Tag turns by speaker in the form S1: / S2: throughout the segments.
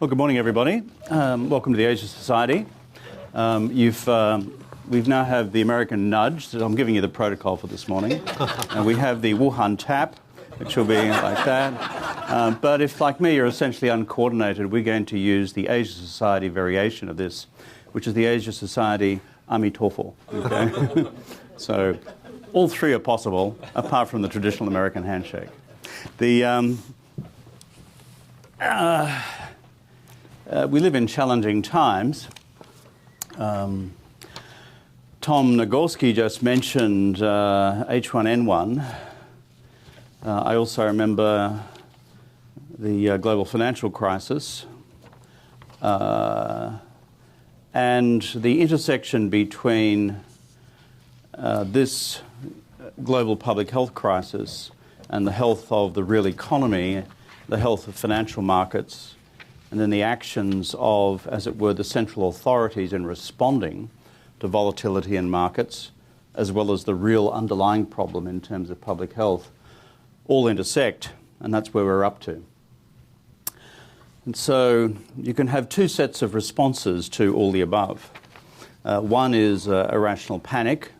S1: Well, good morning, everybody. Welcome to the Asia Society. We've now have the American nudge, so I'm giving you the protocol for this morning. And we have the Wuhan tap, which will be like that. But if, like me, you're essentially uncoordinated, we're going to use the Asia Society variation of this, which is the Asia Society Amitofo. Okay? So all three are possible, apart from the traditional American handshake. We live in challenging times. Tom Nagorski just mentioned H1N1. I also remember the global financial crisis and the intersection between this global public health crisis and the health of the real economy, the health of financial markets, and then the actions of, as it were, the central authorities in responding to volatility in markets, as well as the real underlying problem in terms of public health, all intersect, and that's where we're up to. And so you can have two sets of responses to all the above. One is irrational panic.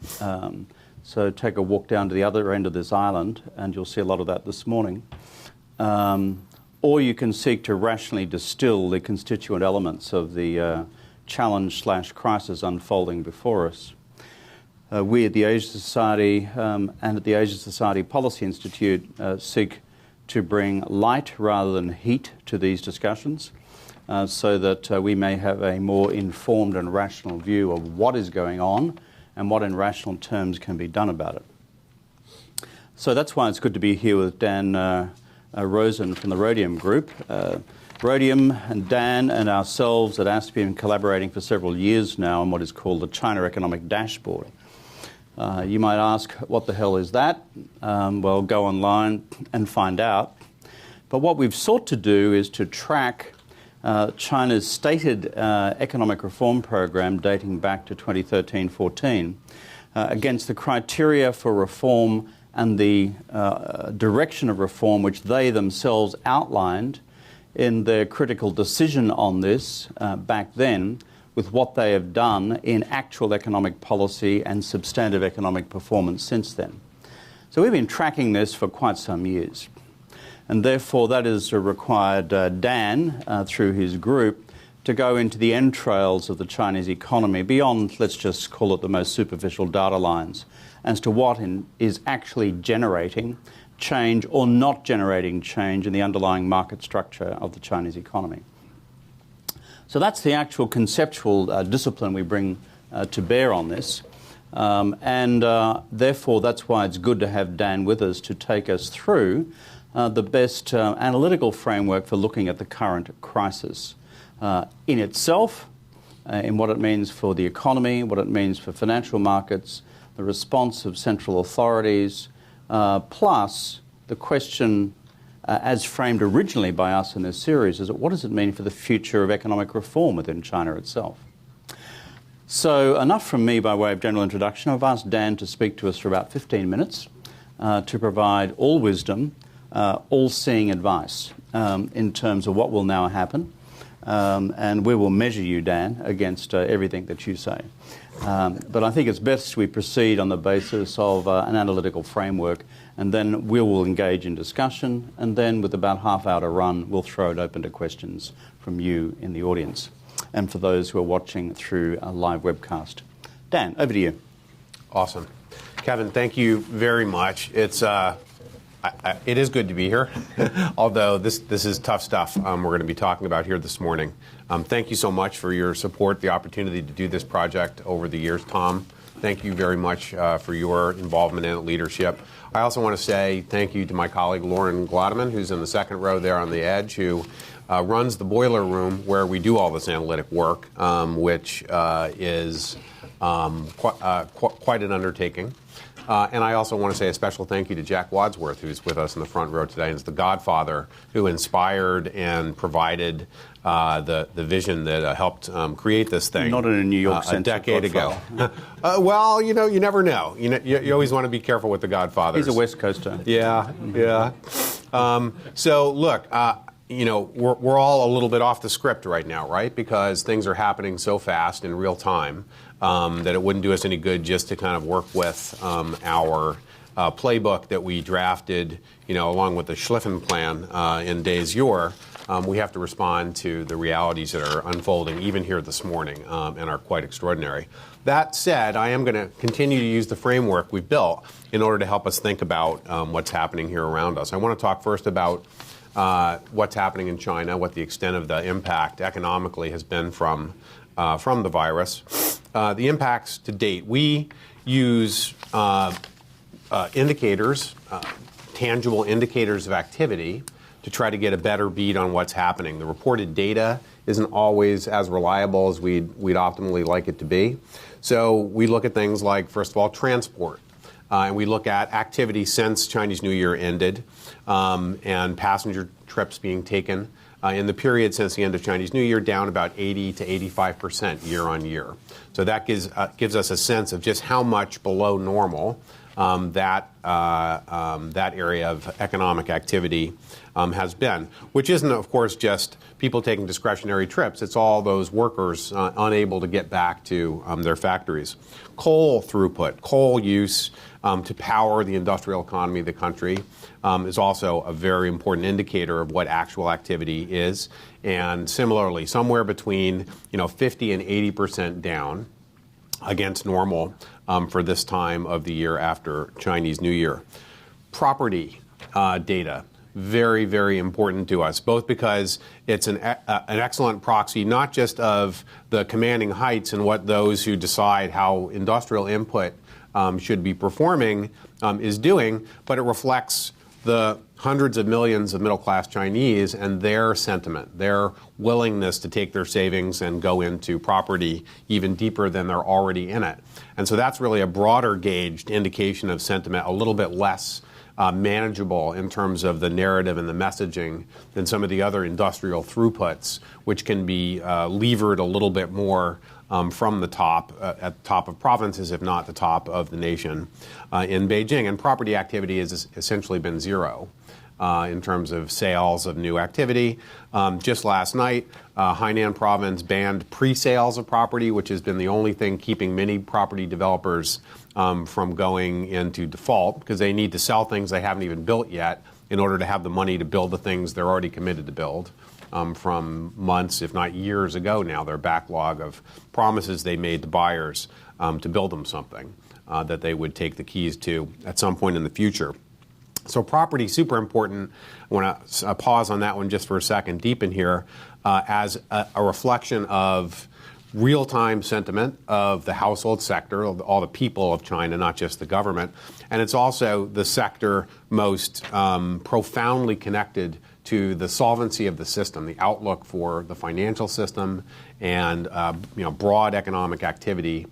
S1: So take a walk down to the other end of this island, and you'll see a lot of that this morning. Or you can seek to rationally distill the constituent elements of the challenge/crisis unfolding before us. We at the Asia Society and at the Asia Society Policy Institute seek to bring light rather than heat to these discussions so that we may have a more informed and rational view of what is going on and what in rational terms can be done about it. So that's why it's good to be here with Dan Rosen from the Rhodium Group. Rhodium and Dan and ourselves at ASPI have been collaborating for several years now on what is called the China Economic Dashboard. You might ask, what the hell is that? Well, go online and find out. But what we've sought to do is to track China's stated economic reform program dating back to 2013-14 against the criteria for reform and the direction of reform which they themselves outlined in their critical decision on this back then, with what they have done in actual economic policy and substantive economic performance since then. So we've been tracking this for quite some years. And therefore that has required Dan, through his group, to go into the entrails of the Chinese economy beyond, let's just call it the most superficial data lines, as to what is actually generating change or not generating change in the underlying market structure of the Chinese economy. So that's the actual conceptual discipline we bring to bear on this. Therefore, that's why it's good to have Dan with us to take us through the best analytical framework for looking at the current crisis in itself, in what it means for the economy, what it means for financial markets, the response of central authorities, plus the question as framed originally by us in this series is what does it mean for the future of economic reform within China itself? So enough from me by way of general introduction. I've asked Dan to speak to us for about 15 minutes to provide all wisdom, all-seeing advice in terms of what will now happen. And we will measure you, Dan, against everything that you say. But I think it's best we proceed on the basis of an analytical framework, and then we will engage in discussion, and then with about half hour to run, we'll throw it open to questions from you in the audience and for those who are watching through a live webcast. Dan, over to you.
S2: Awesome. Kevin, thank you very much. It is good to be here, although this is tough stuff we're going to be talking about here this morning. Thank you so much for your support, the opportunity to do this project over the years. Tom, thank you very much for your involvement in leadership. I also want to say thank you to my colleague Lauren Glodeman, who's in the second row there on the edge, who runs the boiler room where we do all this analytic work, which is quite an undertaking. And I also want to say a special thank you to Jack Wadsworth, who's with us in the front row today, and is the godfather who inspired and provided the vision that helped create this thing.
S1: Not in a New York sense.
S2: A decade ago. Well, you know, you never know. You always want to be careful with the godfathers.
S1: He's a West Coaster.
S2: Yeah, yeah. So look, we're all a little bit off the script right now, right? Because things are happening so fast in real time that it wouldn't do us any good just to kind of work with our playbook that we drafted, along with the Schliffen plan in days yore. We have to respond to the realities that are unfolding even here this morning and are quite extraordinary. That said, I am going to continue to use the framework we've built in order to help us think about what's happening here around us. I want to talk first about what's happening in China, what the extent of the impact economically has been from the virus. The impacts to date. We use indicators, tangible indicators of activity to try to get a better beat on what's happening. The reported data isn't always as reliable as we'd optimally like it to be. So we look at things like, first of all, transport. And we look at activity since Chinese New Year ended and passenger trips being taken in the period since the end of Chinese New Year, down about 80 to 85% year on year. So that gives us a sense of just how much below normal that area of economic activity has been, which isn't, of course, just people taking discretionary trips. It's all those workers unable to get back to their factories. Coal throughput, coal use to power the industrial economy of the country is also a very important indicator of what actual activity is. And similarly, somewhere between 50 and 80% down against normal for this time of the year after Chinese New Year. Property data, very, very important to us, both because it's an excellent proxy not just of the commanding heights and what those who decide how industrial input should be performing is doing, but it reflects the hundreds of millions of middle-class Chinese and their sentiment, their willingness to take their savings and go into property even deeper than they're already in it. And so that's really a broader gauged indication of sentiment, a little bit less manageable in terms of the narrative and the messaging than some of the other industrial throughputs, which can be levered a little bit more from the top, at the top of provinces, if not the top of the nation in Beijing. And property activity has essentially been zero in terms of sales of new activity. Just last night, Hainan province banned pre-sales of property, which has been the only thing keeping many property developers from going into default, because they need to sell things they haven't even built yet in order to have the money to build the things they're already committed to build. From months, if not years ago now, their backlog of promises they made to buyers to build them something that they would take the keys to at some point in the future. So property, super important. I want to pause on that one just for a second, deep in here, as a reflection of real-time sentiment of the household sector, of all the people of China, not just the government. And it's also the sector most profoundly connected to the solvency of the system, the outlook for the financial system, and broad economic activity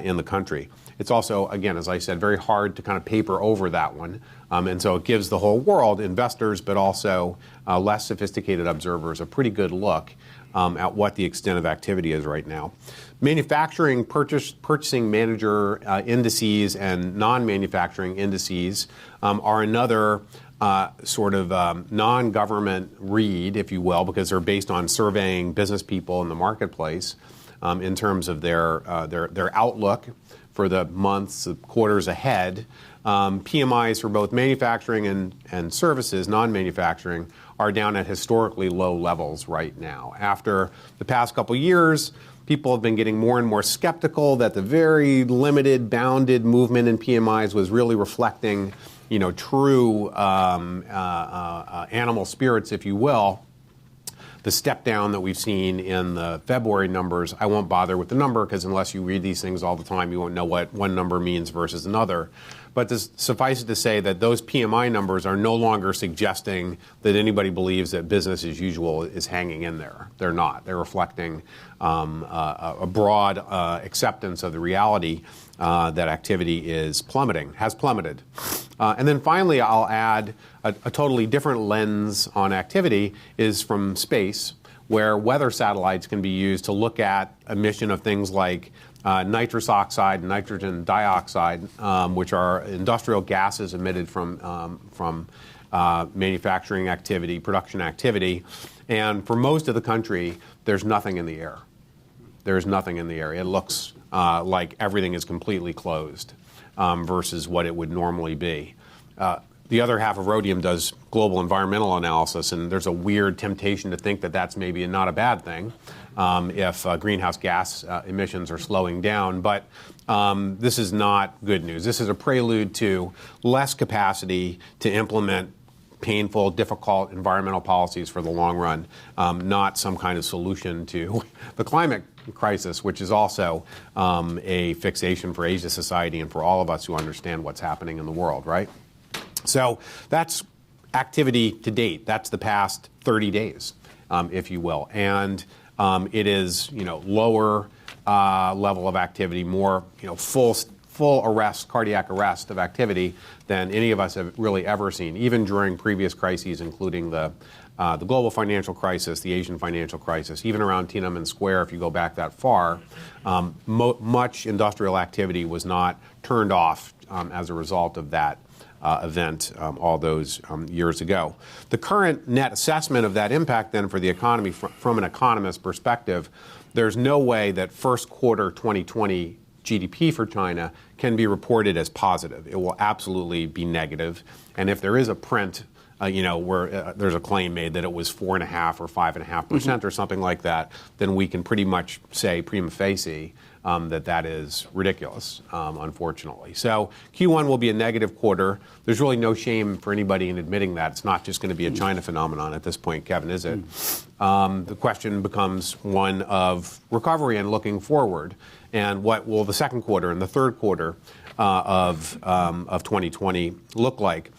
S2: in the country. It's also, again, as I said, very hard to kind of paper over that one. And so it gives the whole world, investors, but also less sophisticated observers, a pretty good look at what the extent of activity is right now. Manufacturing purchasing manager indices and non-manufacturing indices are another sort of non-government read, if you will, because they're based on surveying business people in the marketplace in terms of their outlook for the months, the quarters ahead. PMIs for both manufacturing and services, non-manufacturing, are down at historically low levels right now. After the past couple years, people have been getting more and more skeptical that the very limited, bounded movement in PMIs was really reflecting, true animal spirits, if you will. The step down that we've seen in the February numbers, I won't bother with the number because unless you read these things all the time, you won't know what one number means versus another. But suffice it to say that those PMI numbers are no longer suggesting that anybody believes that business as usual is hanging in there. They're not. They're reflecting a broad acceptance of the reality that activity has plummeted. And then finally, I'll add a totally different lens on activity is from space, where weather satellites can be used to look at emission of things like nitrous oxide and nitrogen dioxide, which are industrial gases emitted from manufacturing activity, production activity. And for most of the country, there's nothing in the air. There's nothing in the air. It looks like everything is completely closed versus what it would normally be. The other half of Rhodium does global environmental analysis, and there's a weird temptation to think that that's maybe not a bad thing if greenhouse gas emissions are slowing down. But this is not good news. This is a prelude to less capacity to implement painful, difficult environmental policies for the long run, not some kind of solution to the climate crisis, which is also a fixation for Asia society and for all of us who understand what's happening in the world, right? So that's activity to date. That's the past 30 days, if you will. And it is, lower level of activity, more, full arrest, cardiac arrest of activity than any of us have really ever seen, even during previous crises, including the global financial crisis, the Asian financial crisis, even around Tiananmen Square, if you go back that far. Much industrial activity was not turned off as a result of that event all those years ago. The current net assessment of that impact then for the economy from an economist perspective, there's no way that first quarter 2020 GDP for China can be reported as positive. It will absolutely be negative. And if there is a print, where there's a claim made that it was 4.5% or 5.5% or something like that, then we can pretty much say prima facie that is ridiculous, unfortunately. So Q1 will be a negative quarter. There's really no shame for anybody in admitting that. It's not just going to be a China phenomenon at this point, Kevin, is it? The question becomes one of recovery and looking forward. And what will the second quarter and the third quarter of 2020 look like?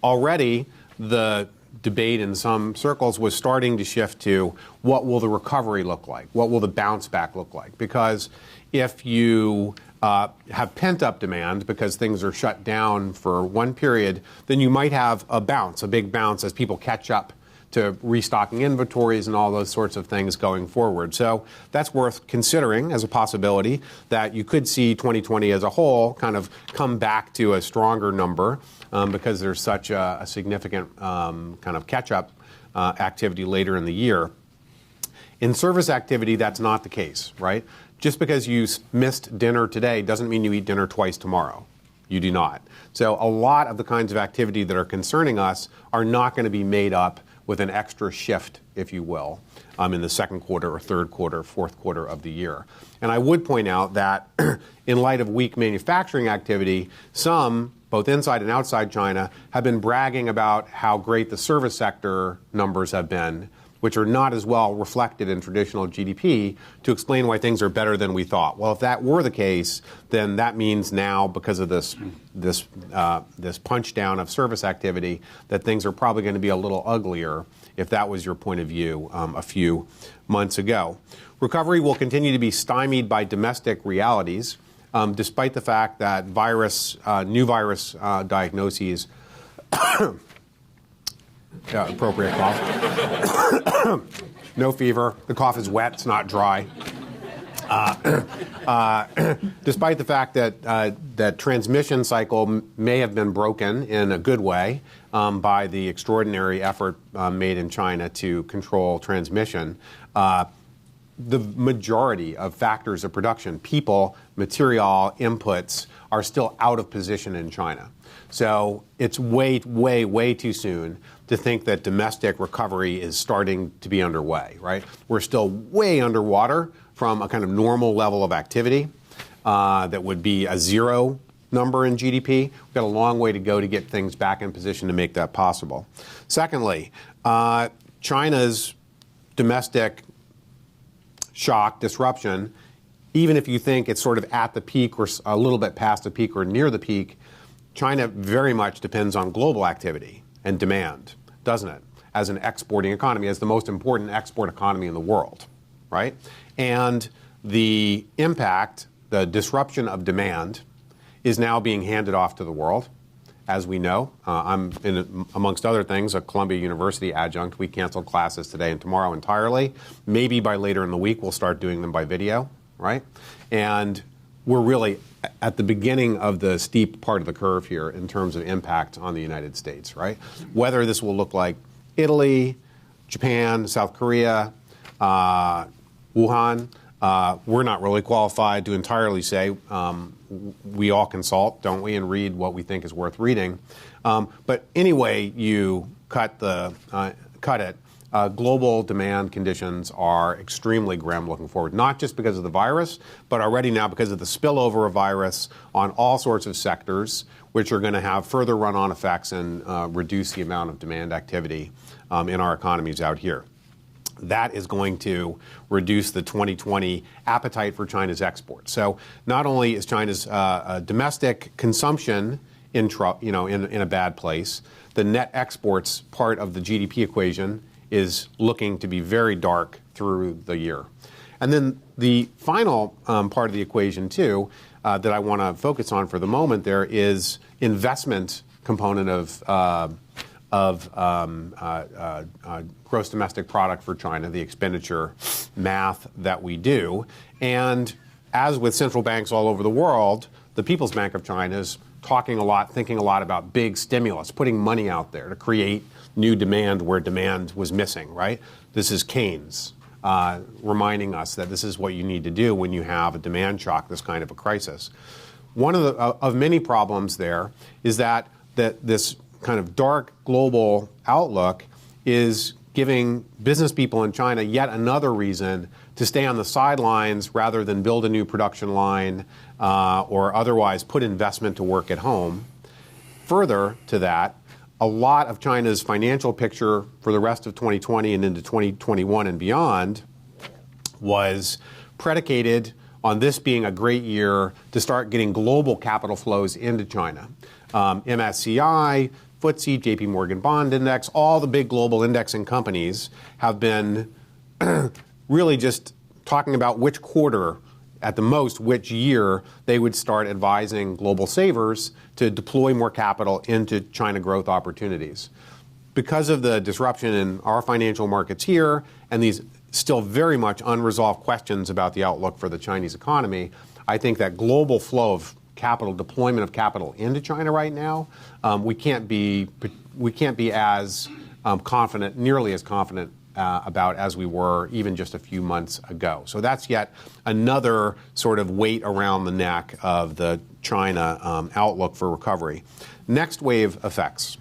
S2: Already, the debate in some circles was starting to shift to what will the recovery look like? What will the bounce back look like? Because if you have pent-up demand because things are shut down for one period, then you might have a big bounce as people catch up to restocking inventories and all those sorts of things going forward. So that's worth considering as a possibility that you could see 2020 as a whole kind of come back to a stronger number because there's such a significant kind of catch-up activity later in the year. In service activity, that's not the case, right? Just because you missed dinner today doesn't mean you eat dinner twice tomorrow. You do not. So a lot of the kinds of activity that are concerning us are not going to be made up with an extra shift, if you will, in the second quarter or third quarter, fourth quarter of the year. And I would point out that in light of weak manufacturing activity, some, both inside and outside China, have been bragging about how great the service sector numbers have been, which are not as well reflected in traditional GDP, to explain why things are better than we thought. Well, if that were the case, then that means now, because of this punch down of service activity, that things are probably going to be a little uglier, if that was your point of view a few months ago. Recovery will continue to be stymied by domestic realities, despite the fact that new virus diagnoses appropriate cough. No fever. The cough is wet. It's not dry. Despite the fact that that transmission cycle may have been broken in a good way by the extraordinary effort made in China to control transmission, the majority of factors of production, people, material, inputs, are still out of position in China. So it's way, way, way too soon to think that domestic recovery is starting to be underway, right? We're still way underwater from a kind of normal level of activity that would be a zero number in GDP. We've got a long way to go to get things back in position to make that possible. Secondly, China's domestic shock, disruption, even if you think it's sort of at the peak or a little bit past the peak or near the peak, China very much depends on global activity and demand, doesn't it? As an exporting economy, as the most important export economy in the world, right? And the impact, the disruption of demand, is now being handed off to the world. As we know, I'm, amongst other things, a Columbia University adjunct. We canceled classes today and tomorrow entirely. Maybe by later in the week, we'll start doing them by video, right? And we're really at the beginning of the steep part of the curve here in terms of impact on the United States, right? Whether this will look like Italy, Japan, South Korea, Wuhan, we're not really qualified to entirely say. We all consult, don't we, and read what we think is worth reading. But anyway, you cut it. Global demand conditions are extremely grim looking forward, not just because of the virus, but already now because of the spillover of virus on all sorts of sectors, which are going to have further run-on effects and reduce the amount of demand activity in our economies out here. That is going to reduce the 2020 appetite for China's exports. So not only is China's domestic consumption in a bad place, the net exports part of the GDP equation is looking to be very dark through the year. And then the final part of the equation, too, that I want to focus on for the moment there is investment component of gross domestic product for China, the expenditure math that we do. And as with central banks all over the world, the People's Bank of China is talking a lot, thinking a lot about big stimulus, putting money out there to create new demand where demand was missing, right? This is Keynes reminding us that this is what you need to do when you have a demand shock, this kind of a crisis. One of many problems there is that this kind of dark global outlook is giving business people in China yet another reason to stay on the sidelines rather than build a new production line or otherwise put investment to work at home. Further to that, a lot of China's financial picture for the rest of 2020 and into 2021 and beyond was predicated on this being a great year to start getting global capital flows into China. MSCI, FTSE, JP Morgan Bond Index, all the big global indexing companies have been really just talking about which quarter, at the most, which year they would start advising global savers to deploy more capital into China growth opportunities. Because of the disruption in our financial markets here and these still very much unresolved questions about the outlook for the Chinese economy, I think that global flow of capital, deployment of capital into China right now, we can't be as confident, nearly as confident about as we were even just a few months ago. So that's yet another sort of weight around the neck of the China outlook for recovery. Next wave effects,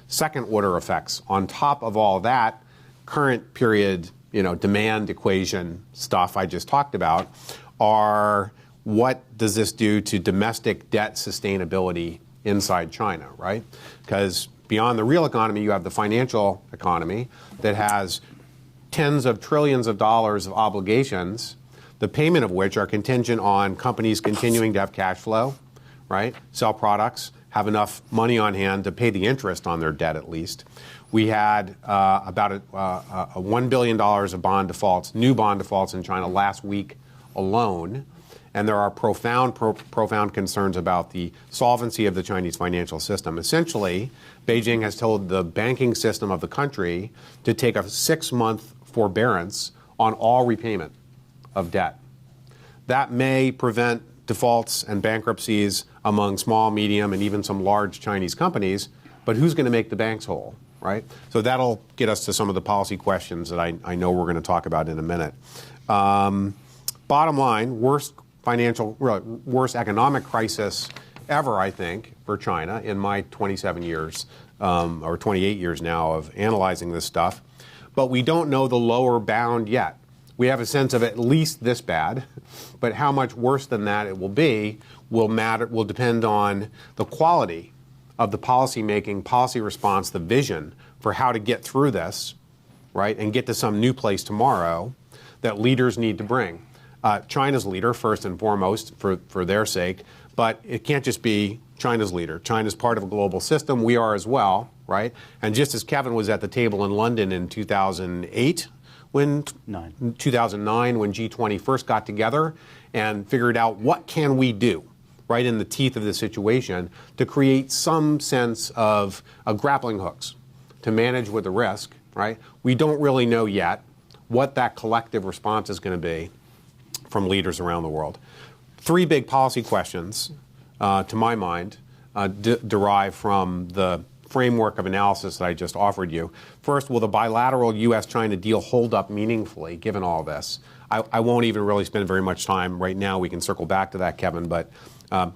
S2: second order effects. On top of all that, current period, demand equation stuff I just talked about are what does this do to domestic debt sustainability inside China, right? Because beyond the real economy, you have the financial economy that has tens of trillions of dollars of obligations, the payment of which are contingent on companies continuing to have cash flow, right? Sell products, have enough money on hand to pay the interest on their debt at least. We had about a $1 billion of bond defaults, new bond defaults in China last week alone. And there are profound concerns about the solvency of the Chinese financial system. Essentially, Beijing has told the banking system of the country to take a 6-month forbearance on all repayment of debt. That may prevent defaults and bankruptcies among small, medium, and even some large Chinese companies, but who's going to make the banks whole, right? So that'll get us to some of the policy questions that I know we're going to talk about in a minute. Bottom line, worst economic crisis ever, I think, for China in my 27 years, or 28 years now of analyzing this stuff. But we don't know the lower bound yet. We have a sense of at least this bad, but how much worse than that it will be will depend on the quality of the policy making, policy response, the vision for how to get through this, right, and get to some new place tomorrow that leaders need to bring. China's leader, first and foremost, for their sake, but it can't just be China's leader. China's part of a global system. We are as well, right? And just as Kevin was at the table in London in 2009, when G20 first got together and figured out what can we do right in the teeth of the situation to create some sense of grappling hooks to manage with the risk, right? We don't really know yet what that collective response is going to be from leaders around the world. three big policy questions, to my mind, derive from the framework of analysis that I just offered you. First, will the bilateral U.S.-China deal hold up meaningfully, given all this? I won't even really spend very much time right now. We can circle back to that, Kevin, but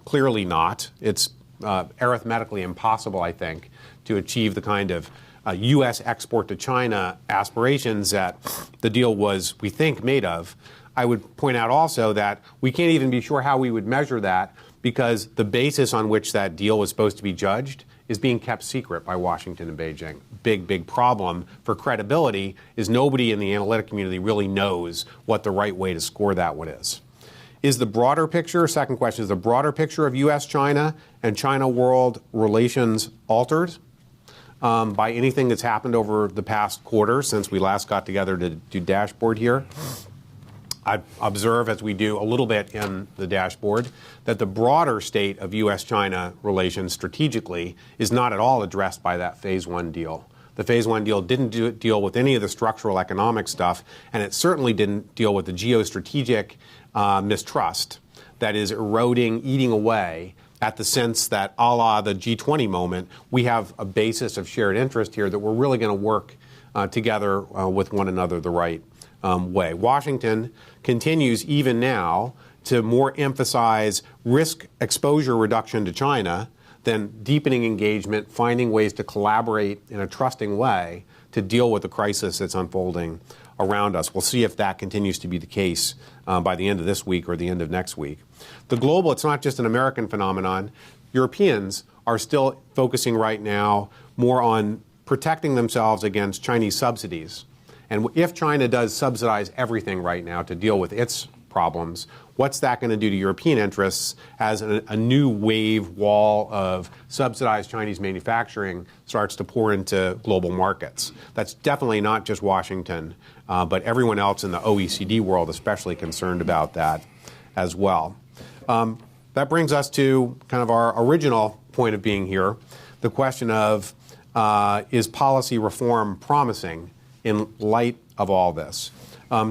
S2: clearly not. It's arithmetically impossible, I think, to achieve the kind of U.S. export to China aspirations that the deal was, we think, made of. I would point out also that we can't even be sure how we would measure that because the basis on which that deal was supposed to be judged is being kept secret by Washington and Beijing. Big problem for credibility is nobody in the analytic community really knows what the right way to score that one is. Is the broader picture, second question, is the broader picture of U.S.-China and China-world relations altered by anything that's happened over the past quarter since we last got together to do dashboard here? I observe, as we do a little bit in the dashboard, that the broader state of U.S.-China relations strategically is not at all addressed by that Phase 1 deal. The Phase 1 deal didn't deal with any of the structural economic stuff, and it certainly didn't deal with the geostrategic mistrust that is eroding, eating away at the sense that, a la the G20 moment, we have a basis of shared interest here that we're really going to work together with one another the right way. Washington continues even now to more emphasize risk exposure reduction to China than deepening engagement, finding ways to collaborate in a trusting way to deal with the crisis that's unfolding around us. We'll see if that continues to be the case by the end of this week or the end of next week. The global, it's not just an American phenomenon. Europeans are still focusing right now more on protecting themselves against Chinese subsidies. And if China does subsidize everything right now to deal with its problems, what's that going to do to European interests as a new wave wall of subsidized Chinese manufacturing starts to pour into global markets? That's definitely not just Washington, but everyone else in the OECD world especially concerned about that as well. That brings us to kind of our original point of being here, the question of is policy reform promising in light of all this?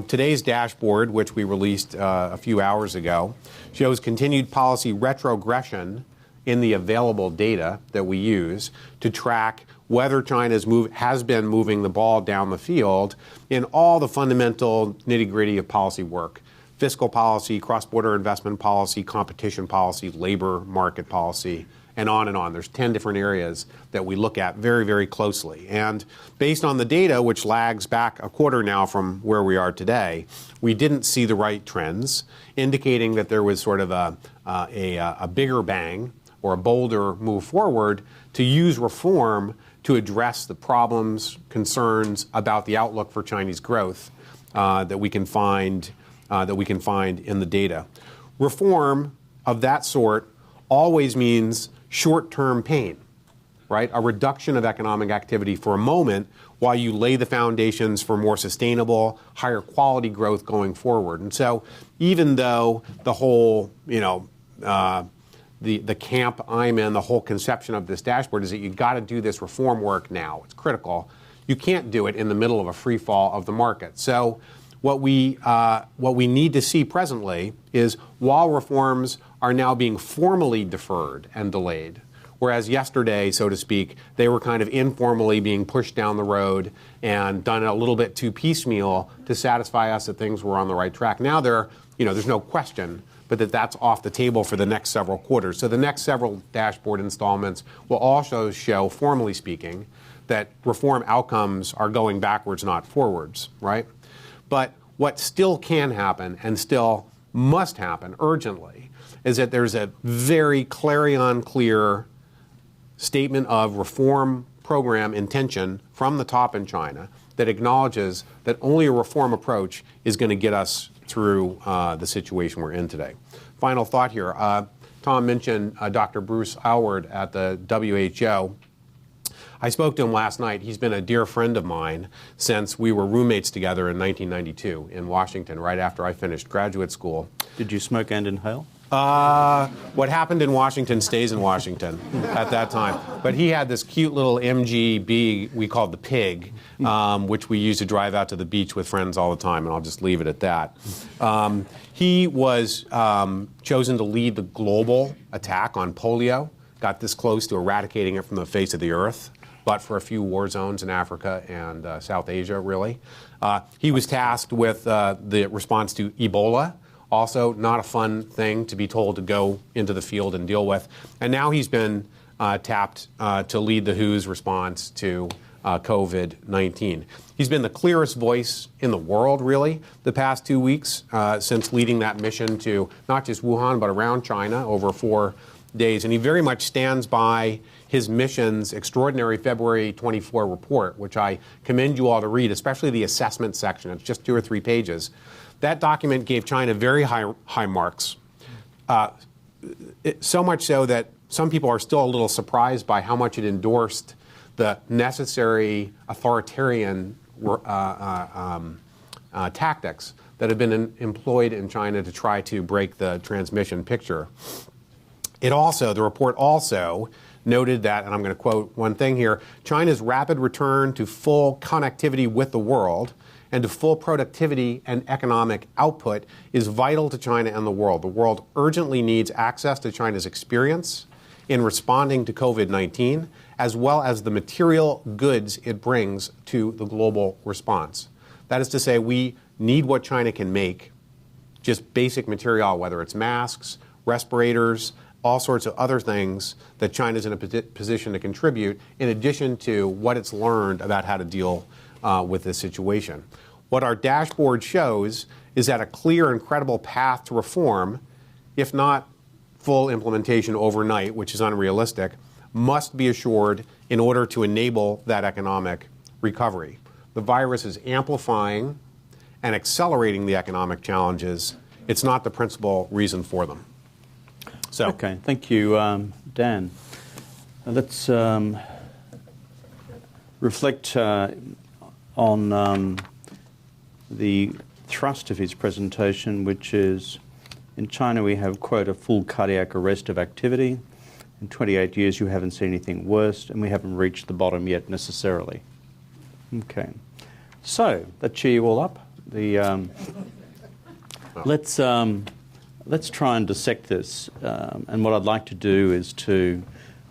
S2: Today's dashboard, which we released a few hours ago, shows continued policy retrogression in the available data that we use to track whether China has been moving the ball down the field in all the fundamental nitty-gritty of policy work. Fiscal policy, cross-border investment policy, competition policy, labor market policy, and on and on. There's 10 different areas that we look at very, very closely. And based on the data, which lags back a quarter now from where we are today, we didn't see the right trends, indicating that there was sort of a bigger bang or a bolder move forward to use reform to address the problems, concerns about the outlook for Chinese growth that we can find in the data. Reform of that sort always means short-term pain, right? A reduction of economic activity for a moment while you lay the foundations for more sustainable, higher quality growth going forward. And so even though the whole, the camp I'm in, the whole conception of this dashboard is that you've got to do this reform work now. It's critical. You can't do it in the middle of a free fall of the market. So what we need to see presently is while reforms are now being formally deferred and delayed, whereas yesterday, so to speak, they were kind of informally being pushed down the road and done a little bit too piecemeal to satisfy us that things were on the right track. Now there's no question, but that's off the table for the next several quarters. So the next several dashboard installments will also show, formally speaking, that reform outcomes are going backwards, not forwards, right? But what still can happen and still must happen urgently is that there's a very clarion clear statement of reform program intention from the top in China that acknowledges that only a reform approach is going to get us through the situation we're in today. Final thought here. Tom mentioned Dr. Bruce Aylward at the WHO. I spoke to him last night. He's been a dear friend of mine since we were roommates together in 1992 in Washington, right after I finished graduate school.
S1: Did you smoke and inhale?
S2: What happened in Washington stays in Washington at that time. But he had this cute little MGB we called the Pig, which we used to drive out to the beach with friends all the time, and I'll just leave it at that. He was chosen to lead the global attack on polio, got this close to eradicating it from the face of the earth, but for a few war zones in Africa and South Asia, really. He was tasked with the response to Ebola. Also, not a fun thing to be told to go into the field and deal with. And now he's been tapped to lead the WHO's response to COVID-19. He's been the clearest voice in the world, really, the past 2 weeks since leading that mission to not just Wuhan, but around China over 4 days. And he very much stands by his mission's extraordinary February 24 report, which I commend you all to read, especially the assessment section. It's just 2 or 3 pages. That document gave China very high marks, so much so that some people are still a little surprised by how much it endorsed the necessary authoritarian tactics that have been employed in China to try to break the transmission picture. The report also noted that, and I'm going to quote one thing here, China's rapid return to full connectivity with the world and to full productivity and economic output is vital to China and the world. The world urgently needs access to China's experience in responding to COVID-19, as well as the material goods it brings to the global response. That is to say, we need what China can make, just basic material, whether it's masks, respirators, all sorts of other things that China's in a position to contribute, in addition to what it's learned about how to deal with this situation. What our dashboard shows is that a clear and credible path to reform, if not full implementation overnight, which is unrealistic, must be assured in order to enable that economic recovery. The virus is amplifying and accelerating the economic challenges. It's not the principal reason for them. So.
S1: Okay, thank you, Dan. Let's reflect on the thrust of his presentation, which is, in China we have, quote, a full cardiac arrest of activity. In 28 years you haven't seen anything worse, and we haven't reached the bottom yet necessarily. Okay, so that cheer you all up. Let's try and dissect this, and what I'd like to do is to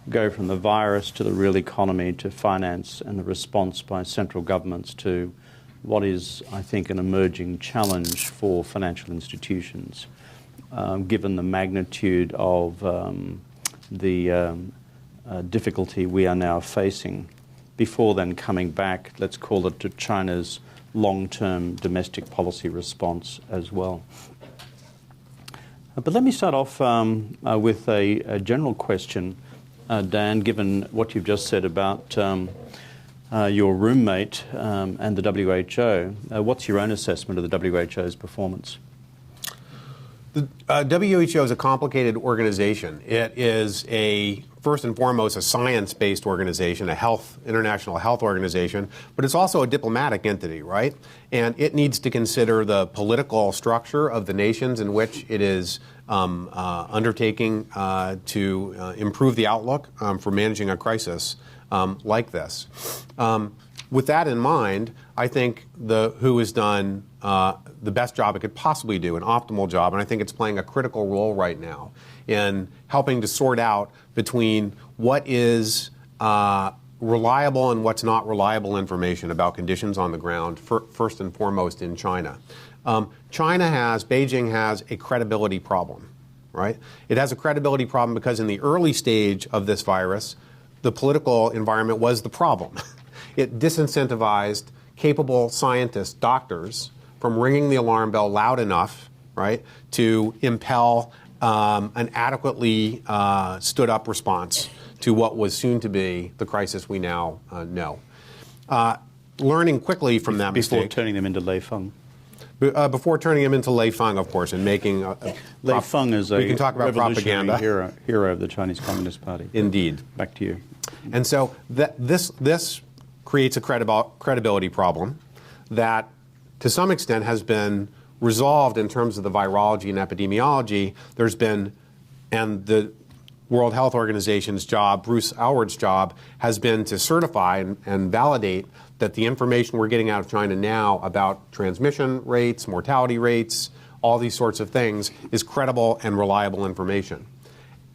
S1: go from the virus to the real economy to finance and the response by central governments to what is, I think, an emerging challenge for financial institutions, given the magnitude of the difficulty we are now facing, before then coming back, let's call it, to China's long-term domestic policy response as well. But let me start off with a general question, Dan, given what you've just said about your roommate and the WHO. What's your own assessment of the WHO's performance?
S2: The WHO is a complicated organization. It is first and foremost a science-based organization, international health organization, but it's also a diplomatic entity, right? And it needs to consider the political structure of the nations in which it is undertaking to improve the outlook for managing a crisis like this. With that in mind, I think the WHO has done the best job it could possibly do, an optimal job, and I think it's playing a critical role right now in helping to sort out between what is reliable and what's not reliable information about conditions on the ground, first and foremost in China. Beijing has a credibility problem, right? It has a credibility problem because in the early stage of this virus, the political environment was the problem. It disincentivized capable scientists, doctors, from ringing the alarm bell loud enough, right, to impel an adequately stood up response to what was soon to be the crisis we now know. Learning quickly from that mistake.
S1: Before turning them into Lei Feng.
S2: Before turning him into Lei Feng, of course, and making
S1: Lei Feng is a
S2: we can talk about propaganda
S1: hero of the Chinese Communist Party.
S2: Indeed.
S1: Back to you.
S2: And so this creates a credibility problem that, to some extent, has been resolved in terms of the virology and epidemiology, there's been, and the World Health Organization's job, Bruce Alward's job, has been to certify and validate that the information we're getting out of China now about transmission rates, mortality rates, all these sorts of things is credible and reliable information.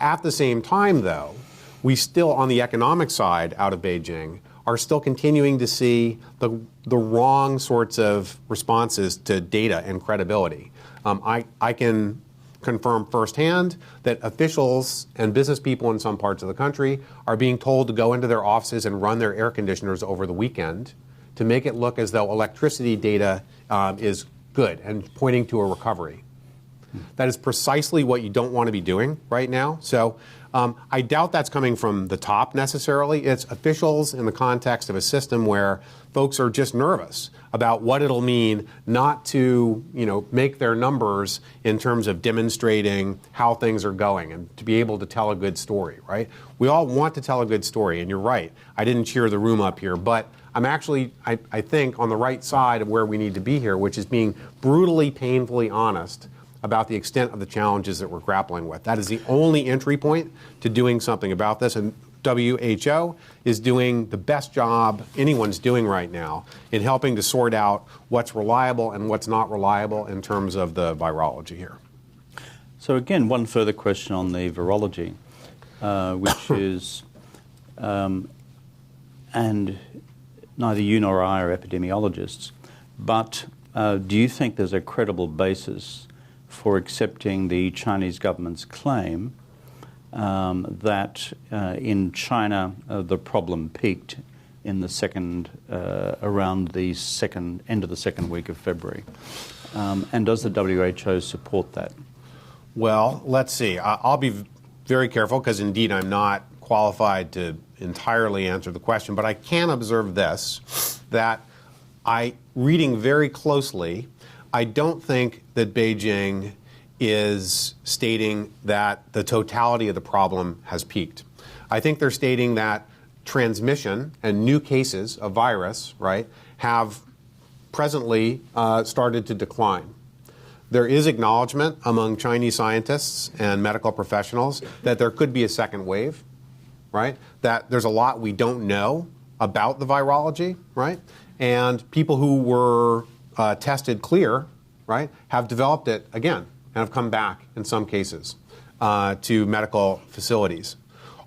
S2: At the same time, though, we still, on the economic side out of Beijing, are still continuing to see the wrong sorts of responses to data and credibility. I can confirm firsthand that officials and business people in some parts of the country are being told to go into their offices and run their air conditioners over the weekend to make it look as though electricity data is good and pointing to a recovery. That is precisely what you don't want to be doing right now. So I doubt that's coming from the top necessarily. It's officials in the context of a system where folks are just nervous about what it'll mean not to, make their numbers in terms of demonstrating how things are going and to be able to tell a good story, right? We all want to tell a good story, and you're right. I didn't cheer the room up here, but I'm actually, I think, on the right side of where we need to be here, which is being brutally, painfully honest about the extent of the challenges that we're grappling with. That is the only entry point to doing something about this, and WHO is doing the best job anyone's doing right now in helping to sort out what's reliable and what's not reliable in terms of the virology here.
S1: So again, one further question on the virology, which is, and neither you nor I are epidemiologists, but do you think there's a credible basis for accepting the Chinese government's claim that in China the problem peaked in the around the end of the second week of February? And does the WHO support that?
S2: Well, let's see. I'll be very careful because indeed I'm not qualified to entirely answer the question, but I can observe this, that reading very closely, I don't think that Beijing is stating that the totality of the problem has peaked. I think they're stating that transmission and new cases of virus, right, have presently started to decline. There is acknowledgement among Chinese scientists and medical professionals that there could be a second wave, right? That there's a lot we don't know about the virology, right? And people who were tested clear, right, have developed it again and have come back in some cases to medical facilities.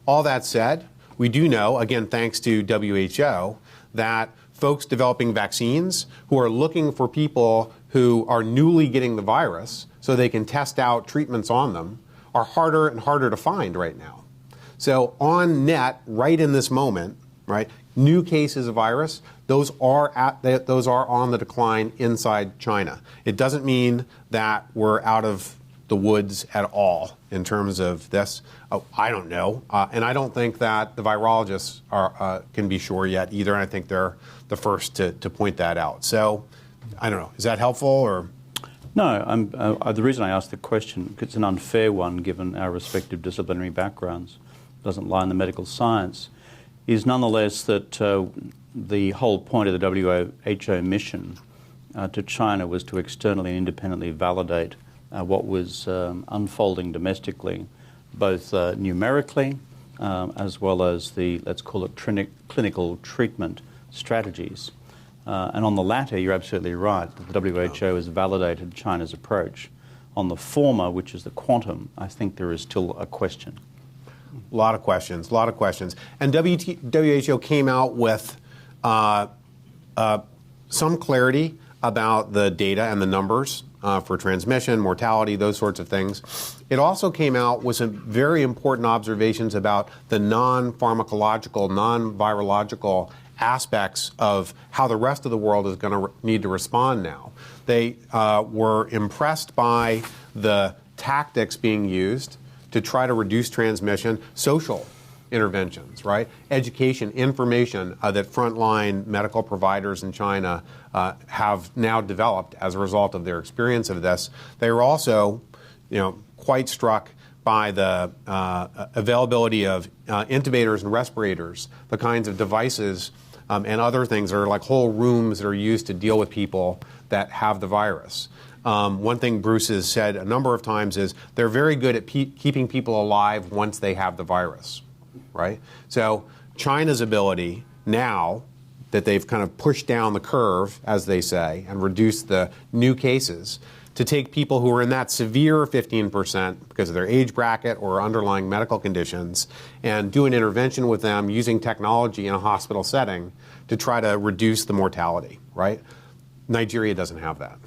S2: All that said, we do know, again, thanks to WHO, that folks developing vaccines who are looking for people who are newly getting the virus so they can test out treatments on them are harder and harder to find right now. So on net, right in this moment, right, new cases of virus, those are on the decline inside China. It doesn't mean that we're out of the woods at all in terms of this. I don't know, and I don't think that the virologists can be sure yet either. And I think they're the first to point that out. So I don't know. Is that helpful or?
S1: No. The reason I asked the question, it's an unfair one given our respective disciplinary backgrounds, doesn't lie in the medical science, is nonetheless that the whole point of the WHO mission to China was to externally and independently validate what was unfolding domestically, both numerically as well as the, let's call it, clinical treatment strategies. And on the latter, you're absolutely right. The WHO has validated China's approach. On the former, which is the quantum, I think there is still a question.
S2: A lot of questions. And WHO came out with some clarity about the data and the numbers for transmission, mortality, those sorts of things. It also came out with some very important observations about the non-pharmacological, non-virological aspects of how the rest of the world is going to need to respond now. They were impressed by the tactics being used to try to reduce transmission, social interventions, right? Education, information that frontline medical providers in China have now developed as a result of their experience of this. They were also, quite struck by the availability of intubators and respirators, the kinds of devices and other things that are like whole rooms that are used to deal with people that have the virus. one thing Bruce has said a number of times is they're very good at keeping people alive once they have the virus, right? So China's ability now that they've kind of pushed down the curve, as they say, and reduced the new cases, to take people who are in that severe 15% because of their age bracket or underlying medical conditions and do an intervention with them using technology in a hospital setting to try to reduce the mortality, right? Nigeria doesn't have that.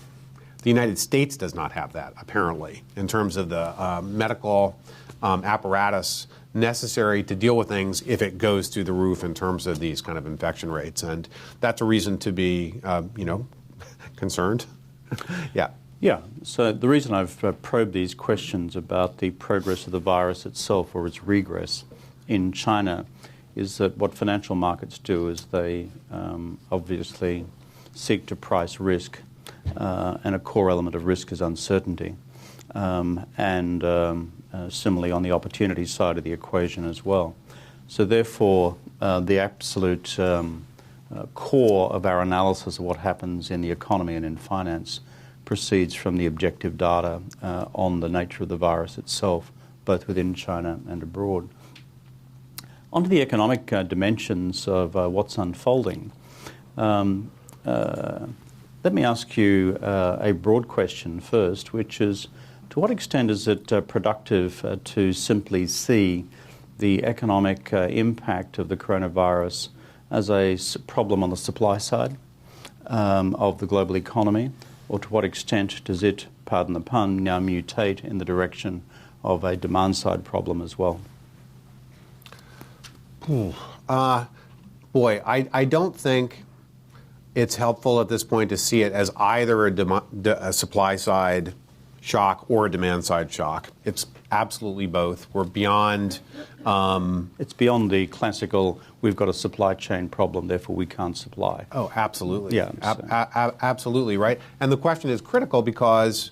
S2: The United States does not have that, apparently, in terms of the medical apparatus necessary to deal with things if it goes through the roof in terms of these kind of infection rates. And that's a reason to be, concerned. Yeah.
S1: Yeah, so the reason I've probed these questions about the progress of the virus itself or its regress in China is that what financial markets do is they obviously seek to price risk, and a core element of risk is uncertainty. Similarly on the opportunity side of the equation as well. So therefore, the absolute core of our analysis of what happens in the economy and in finance proceeds from the objective data on the nature of the virus itself, both within China and abroad. Onto the economic dimensions of what's unfolding. Let me ask you a broad question first, which is, to what extent is it productive to simply see the economic impact of the coronavirus as a problem on the supply side of the global economy? Or to what extent does it, pardon the pun, now mutate in the direction of a demand-side problem as well?
S2: I don't think it's helpful at this point to see it as either a supply-side shock or a demand-side shock. It's absolutely both. We're beyond...
S1: It's beyond the classical, we've got a supply chain problem, therefore we can't supply.
S2: Oh, absolutely.
S1: Yeah,
S2: absolutely, right? And the question is critical because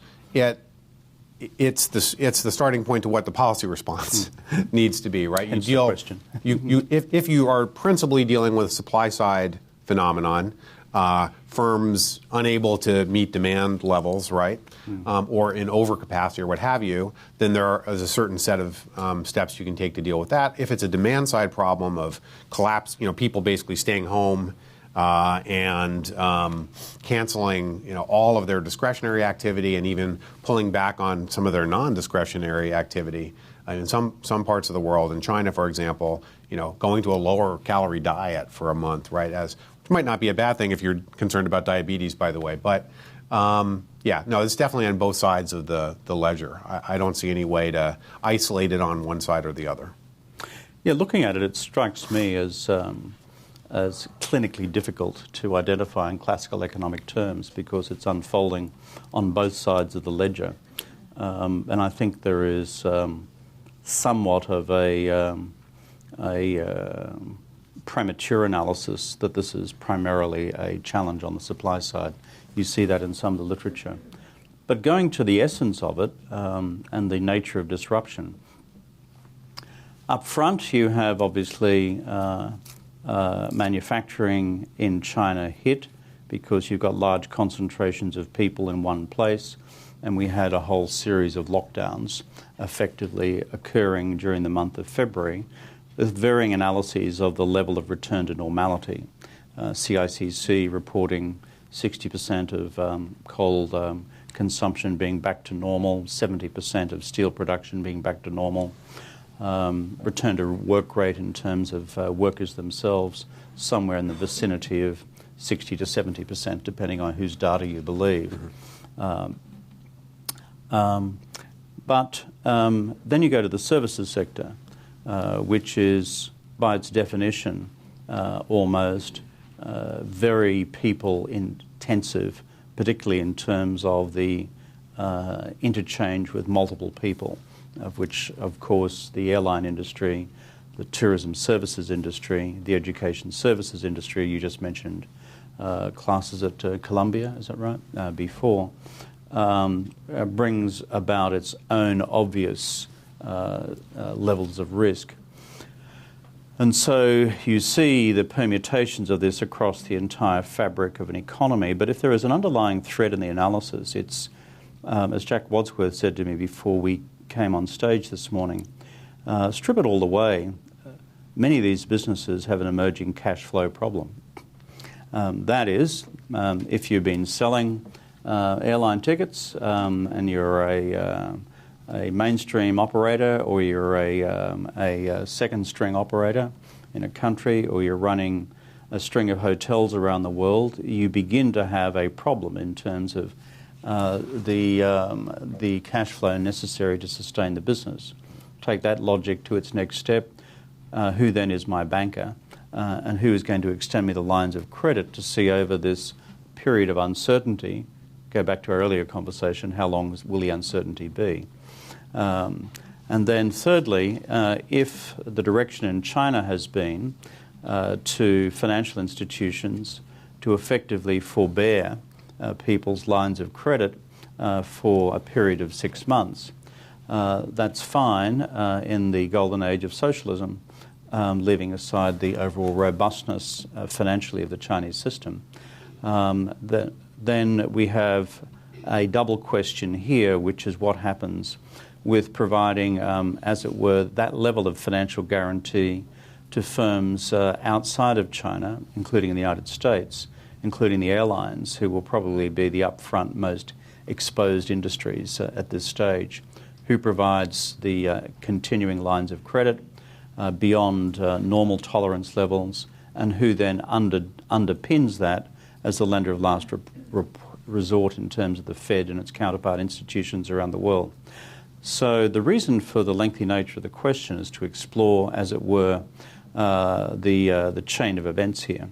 S2: it's the starting point to what the policy response needs to be, right?
S1: Hence the question.
S2: If you are principally dealing with a supply-side phenomenon, firms unable to meet demand levels, right, or in overcapacity or what have you, then there is a certain set of steps you can take to deal with that. If it's a demand-side problem of collapse, people basically staying home and canceling, all of their discretionary activity and even pulling back on some of their non-discretionary activity in some parts of the world. In China, for example, going to a lower calorie diet for a month, right, which might not be a bad thing if you're concerned about diabetes, by the way. But it's definitely on both sides of the ledger. I don't see any way to isolate it on one side or the other.
S1: Yeah, looking at it, it strikes me as clinically difficult to identify in classical economic terms because it's unfolding on both sides of the ledger. And I think there is somewhat of a premature analysis that this is primarily a challenge on the supply side. You see that in some of the literature. But going to the essence of it and the nature of disruption, up front you have obviously manufacturing in China hit because you've got large concentrations of people in one place, and we had a whole series of lockdowns effectively occurring during the month of February, with varying analyses of the level of return to normality. CICC reporting 60% of coal consumption being back to normal, 70% of steel production being back to normal, return to work rate in terms of workers themselves, somewhere in the vicinity of 60 to 70%, depending on whose data you believe. But then you go to the services sector, which is, by its definition, almost very people-intensive, particularly in terms of the interchange with multiple people, of which, of course, the airline industry, the tourism services industry, the education services industry, you just mentioned classes at Columbia, is that right, before, brings about its own obvious levels of risk. And so you see the permutations of this across the entire fabric of an economy. But if there is an underlying thread in the analysis, it's as Jack Wadsworth said to me before we came on stage this morning, strip it all away, many of these businesses have an emerging cash flow problem. That is, if you've been selling airline tickets and you're a mainstream operator, or you're a second string operator in a country, or you're running a string of hotels around the world, you begin to have a problem in terms of the cash flow necessary to sustain the business. Take that logic to its next step. Who then is my banker? And who is going to extend me the lines of credit to see over this period of uncertainty? Go back to our earlier conversation, how long will the uncertainty be? And then thirdly, if the direction in China has been to financial institutions to effectively forbear people's lines of credit for a period of 6 months, that's fine in the golden age of socialism, leaving aside the overall robustness financially of the Chinese system. Then we have a double question here, which is what happens with providing, as it were, that level of financial guarantee to firms outside of China, including in the United States, including the airlines, who will probably be the upfront most exposed industries at this stage. Who provides the continuing lines of credit beyond normal tolerance levels, and who then underpins that as the lender of last resort in terms of the Fed and its counterpart institutions around the world. So the reason for the lengthy nature of the question is to explore, as it were, the chain of events here,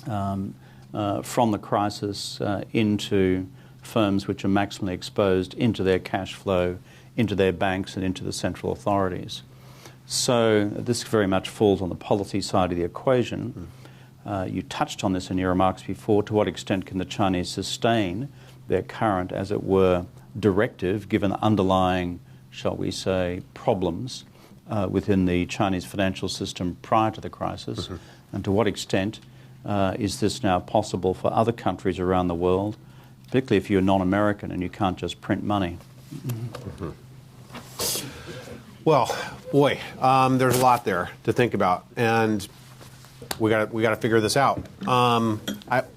S1: from the crisis into firms which are maximally exposed, into their cash flow, into their banks, and into the central authorities. So this very much falls on the policy side of the equation. You touched on this in your remarks before. To what extent can the Chinese sustain their current, as it were, directive, given underlying, shall we say, problems within the Chinese financial system prior to the crisis? Mm-hmm. And to what extent is this now possible for other countries around the world, particularly if you're non-American and you can't just print money? Mm-hmm.
S2: Well, boy, there's a lot there to think about, and we got to figure this out.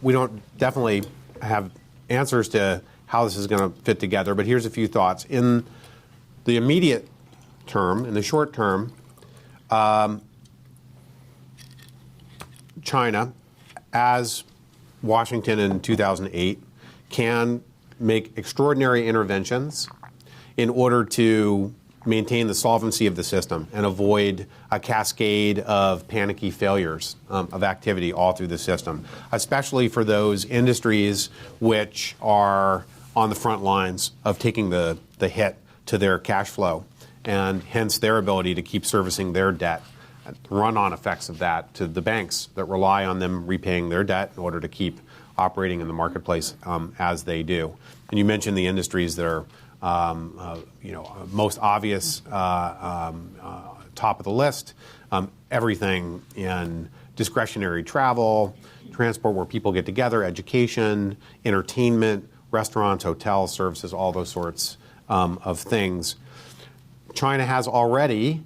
S2: We don't definitely have answers to how this is going to fit together, but here's a few thoughts. In the immediate term, in the short term, China, as Washington in 2008, can make extraordinary interventions in order to maintain the solvency of the system and avoid a cascade of panicky failures of activity all through the system, especially for those industries which are on the front lines of taking the hit to their cash flow, and hence their ability to keep servicing their debt. Run-on effects of that to the banks that rely on them repaying their debt in order to keep operating in the marketplace as they do. And you mentioned the industries that are most obvious, top of the list, everything in discretionary travel, transport where people get together, education, entertainment, restaurants, hotels, services, all those sorts of things. China has already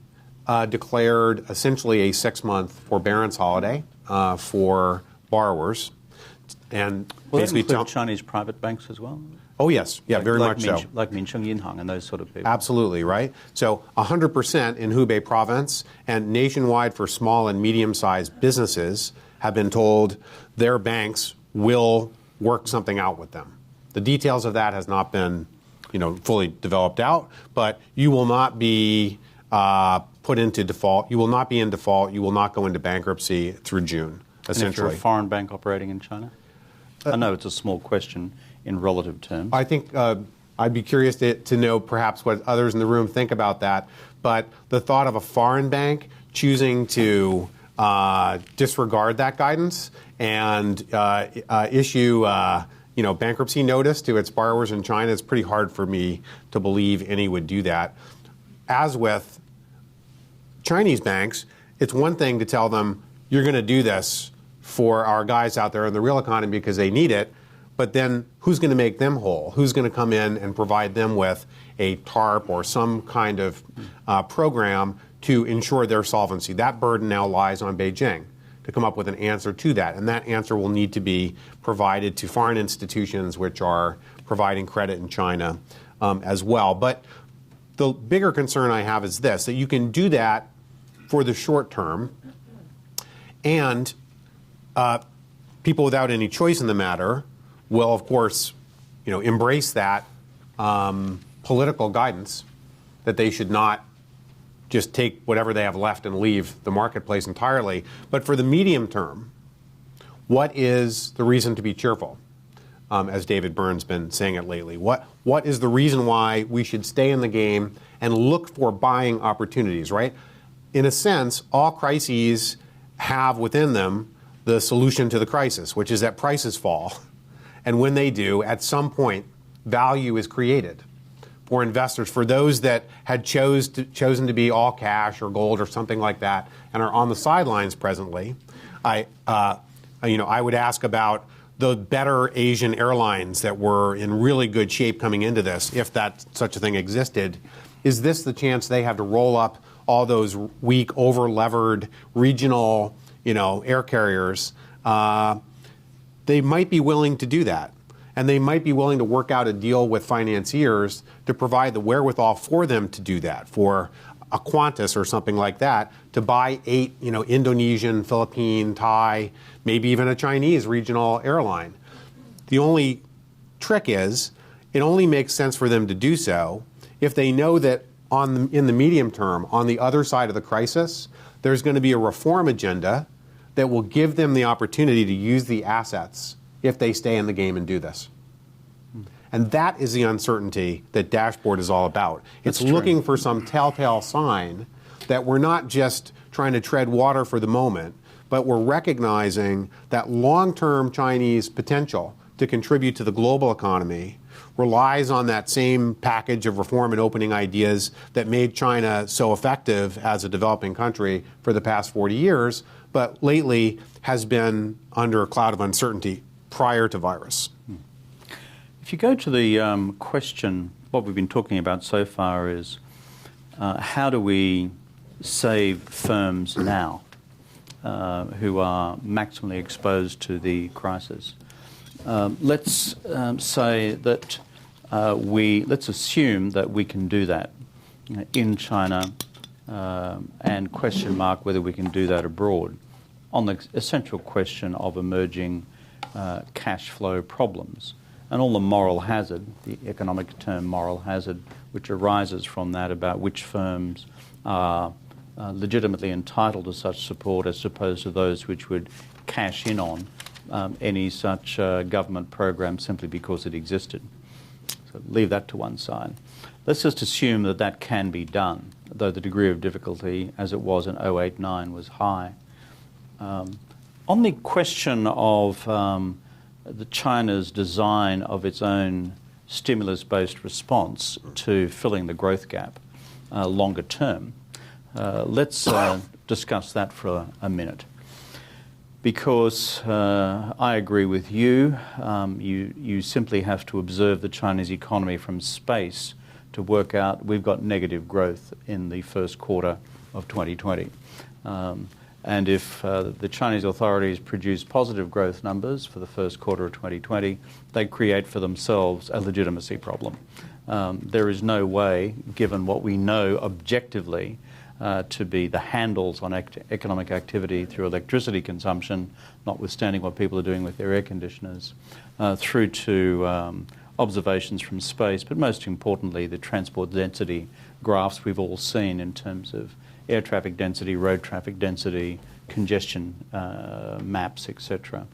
S2: declared essentially a 6-month forbearance holiday for borrowers. And
S1: will basically that include Chinese private banks as well?
S2: Oh, yes. Yeah, very much so.
S1: Like Minsheng Yinhang and those sort of people.
S2: Absolutely, right? So 100% in Hubei province, and nationwide for small and medium-sized businesses have been told their banks will work something out with them. The details of that has not been, fully developed out, but you will not be put into default. You will not be in default. You will not go into bankruptcy through June, essentially.
S1: And if you're a foreign bank operating in China? I know it's a small question in relative terms.
S2: I think I'd be curious to know perhaps what others in the room think about that. But the thought of a foreign bank choosing to disregard that guidance and issue bankruptcy notice to its borrowers in China is pretty hard for me to believe any would do that. As with Chinese banks, it's one thing to tell them, you're going to do this for our guys out there in the real economy because they need it, but then who's going to make them whole? Who's going to come in and provide them with a TARP or some kind of program to ensure their solvency? That burden now lies on Beijing to come up with an answer to that. And that answer will need to be provided to foreign institutions which are providing credit in China as well. But the bigger concern I have is this, that you can do that for the short term, and people without any choice in the matter will, of course, embrace that political guidance that they should not just take whatever they have left and leave the marketplace entirely. But for the medium term, what is the reason to be cheerful? As David Byrne's been saying it lately. What is the reason why we should stay in the game and look for buying opportunities, right? In a sense, all crises have within them the solution to the crisis, which is that prices fall. And when they do, at some point, value is created for investors, for those that had chosen to be all cash or gold or something like that and are on the sidelines presently. I would ask about the better Asian airlines that were in really good shape coming into this, if that such a thing existed. Is this the chance they have to roll up all those weak, over-levered regional, air carriers? They might be willing to do that. And they might be willing to work out a deal with financiers to provide the wherewithal for them to do that, for a Qantas or something like that, to buy 8, Indonesian, Philippine, Thai, maybe even a Chinese regional airline. The only trick is, it only makes sense for them to do so if they know that in the medium term, on the other side of the crisis, there's going to be a reform agenda that will give them the opportunity to use the assets if they stay in the game and do this. And that is the uncertainty that Dashboard is all about. It's looking for some telltale sign that we're not just trying to tread water for the moment, but we're recognizing that long-term Chinese potential to contribute to the global economy relies on that same package of reform and opening ideas that made China so effective as a developing country for the past 40 years, but lately has been under a cloud of uncertainty prior to virus.
S1: If you go to the question, what we've been talking about so far is how do we save firms now who are maximally exposed to the crisis? Let's say that let's assume that we can do that in China and question mark whether we can do that abroad on the essential question of emerging cash flow problems and all the moral hazard, the economic term moral hazard, which arises from that about which firms are legitimately entitled to such support as opposed to those which would cash in on any such government program simply because it existed. So leave that to one side. Let's just assume that that can be done, though the degree of difficulty, as it was in 08-09, was high. On the question of China's design of its own stimulus-based response to filling the growth gap longer term, let's discuss that for a minute. Because I agree with you, you simply have to observe the Chinese economy from space to work out we've got negative growth in the first quarter of 2020. And if the Chinese authorities produce positive growth numbers for the first quarter of 2020, they create for themselves a legitimacy problem. There is no way, given what we know objectively, to be the handles on economic activity through electricity consumption, notwithstanding what people are doing with their air conditioners, through to observations from space, but most importantly the transport density graphs we've all seen in terms of air traffic density, road traffic density, congestion maps, etc.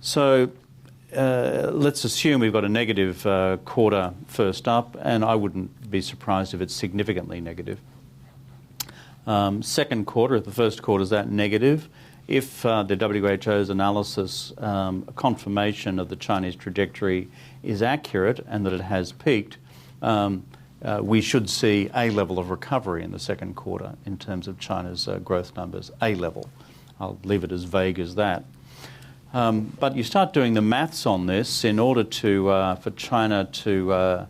S1: So let's assume we've got a negative quarter first up, and I wouldn't be surprised if it's significantly negative. Second quarter, if the first quarter is that negative, if the WHO's analysis, confirmation of the Chinese trajectory is accurate and that it has peaked, we should see a level of recovery in the second quarter in terms of China's growth numbers, a level. I'll leave it as vague as that. But you start doing the maths on this in order to for China to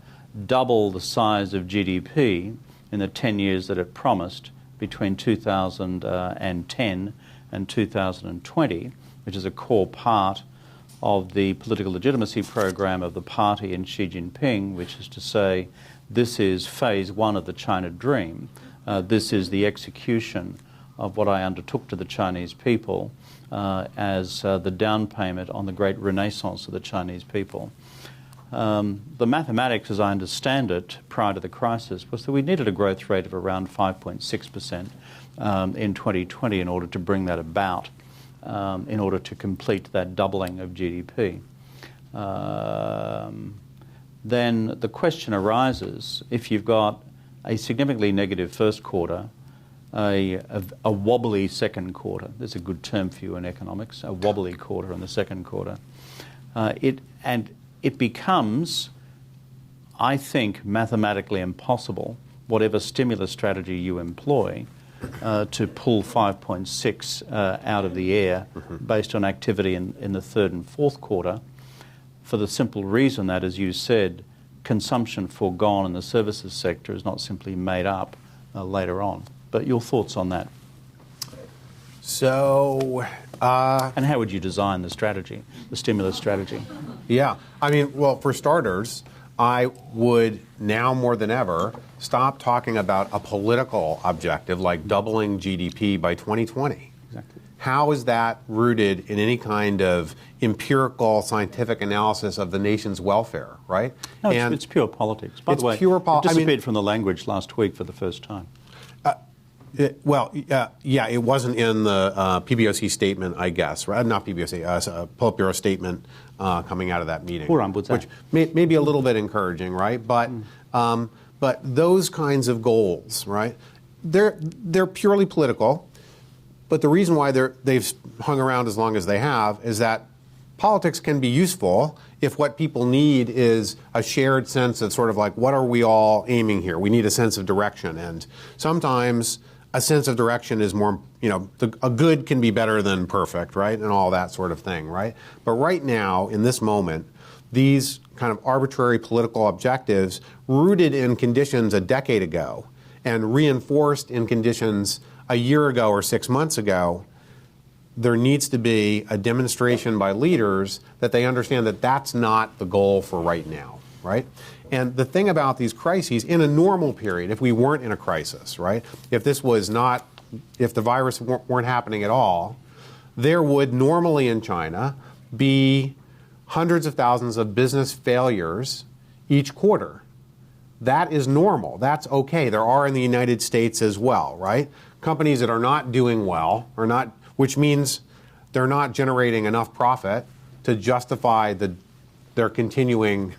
S1: double the size of GDP in the 10 years that it promised between 2010 and 2020, which is a core part of the political legitimacy program of the party and Xi Jinping, which is to say this is phase one of the China dream. This is the execution of what I undertook to the Chinese people as the down payment on the great renaissance of the Chinese people. The mathematics, as I understand it, prior to the crisis, was that we needed a growth rate of around 5.6% in 2020 in order to bring that about, in order to complete that doubling of GDP. Then the question arises, if you've got a significantly negative first quarter, a wobbly second quarter, there's a good term for you in economics, a wobbly quarter in the second quarter, it becomes, I think, mathematically impossible, whatever stimulus strategy you employ, to pull 5.6 out of the air based on activity in the third and fourth quarter, for the simple reason that, as you said, consumption foregone in the services sector is not simply made up later on. But your thoughts on that?
S2: So...
S1: and how would you design the strategy, the stimulus strategy?
S2: Yeah. I mean, well, for starters, I would now more than ever stop talking about a political objective like doubling GDP by 2020.
S1: Exactly.
S2: How is that rooted in any kind of empirical scientific analysis of the nation's welfare, right?
S1: No, it's pure politics. By the way,
S2: pure
S1: it disappeared from the language last week for the first time.
S2: It wasn't in the PBOC statement, I guess, right? Not PBOC, Politburo statement coming out of that meeting, which may be a little bit encouraging, right? But those kinds of goals, right? They're purely political. But the reason why they've hung around as long as they have is that politics can be useful if what people need is a shared sense of sort of like, what are we all aiming here? We need a sense of direction. And sometimes a sense of direction is more, a good can be better than perfect, right? And all that sort of thing, right? But right now, in this moment, these kind of arbitrary political objectives rooted in conditions a decade ago and reinforced in conditions a year ago or 6 months ago, there needs to be a demonstration by leaders that they understand that that's not the goal for right now, right? And the thing about these crises, in a normal period, if we weren't in a crisis, right? If the virus weren't happening at all, there would normally in China be hundreds of thousands of business failures each quarter. That is normal. That's okay. There are in the United States as well, right? Companies that are not doing well, which means they're not generating enough profit to justify their continuing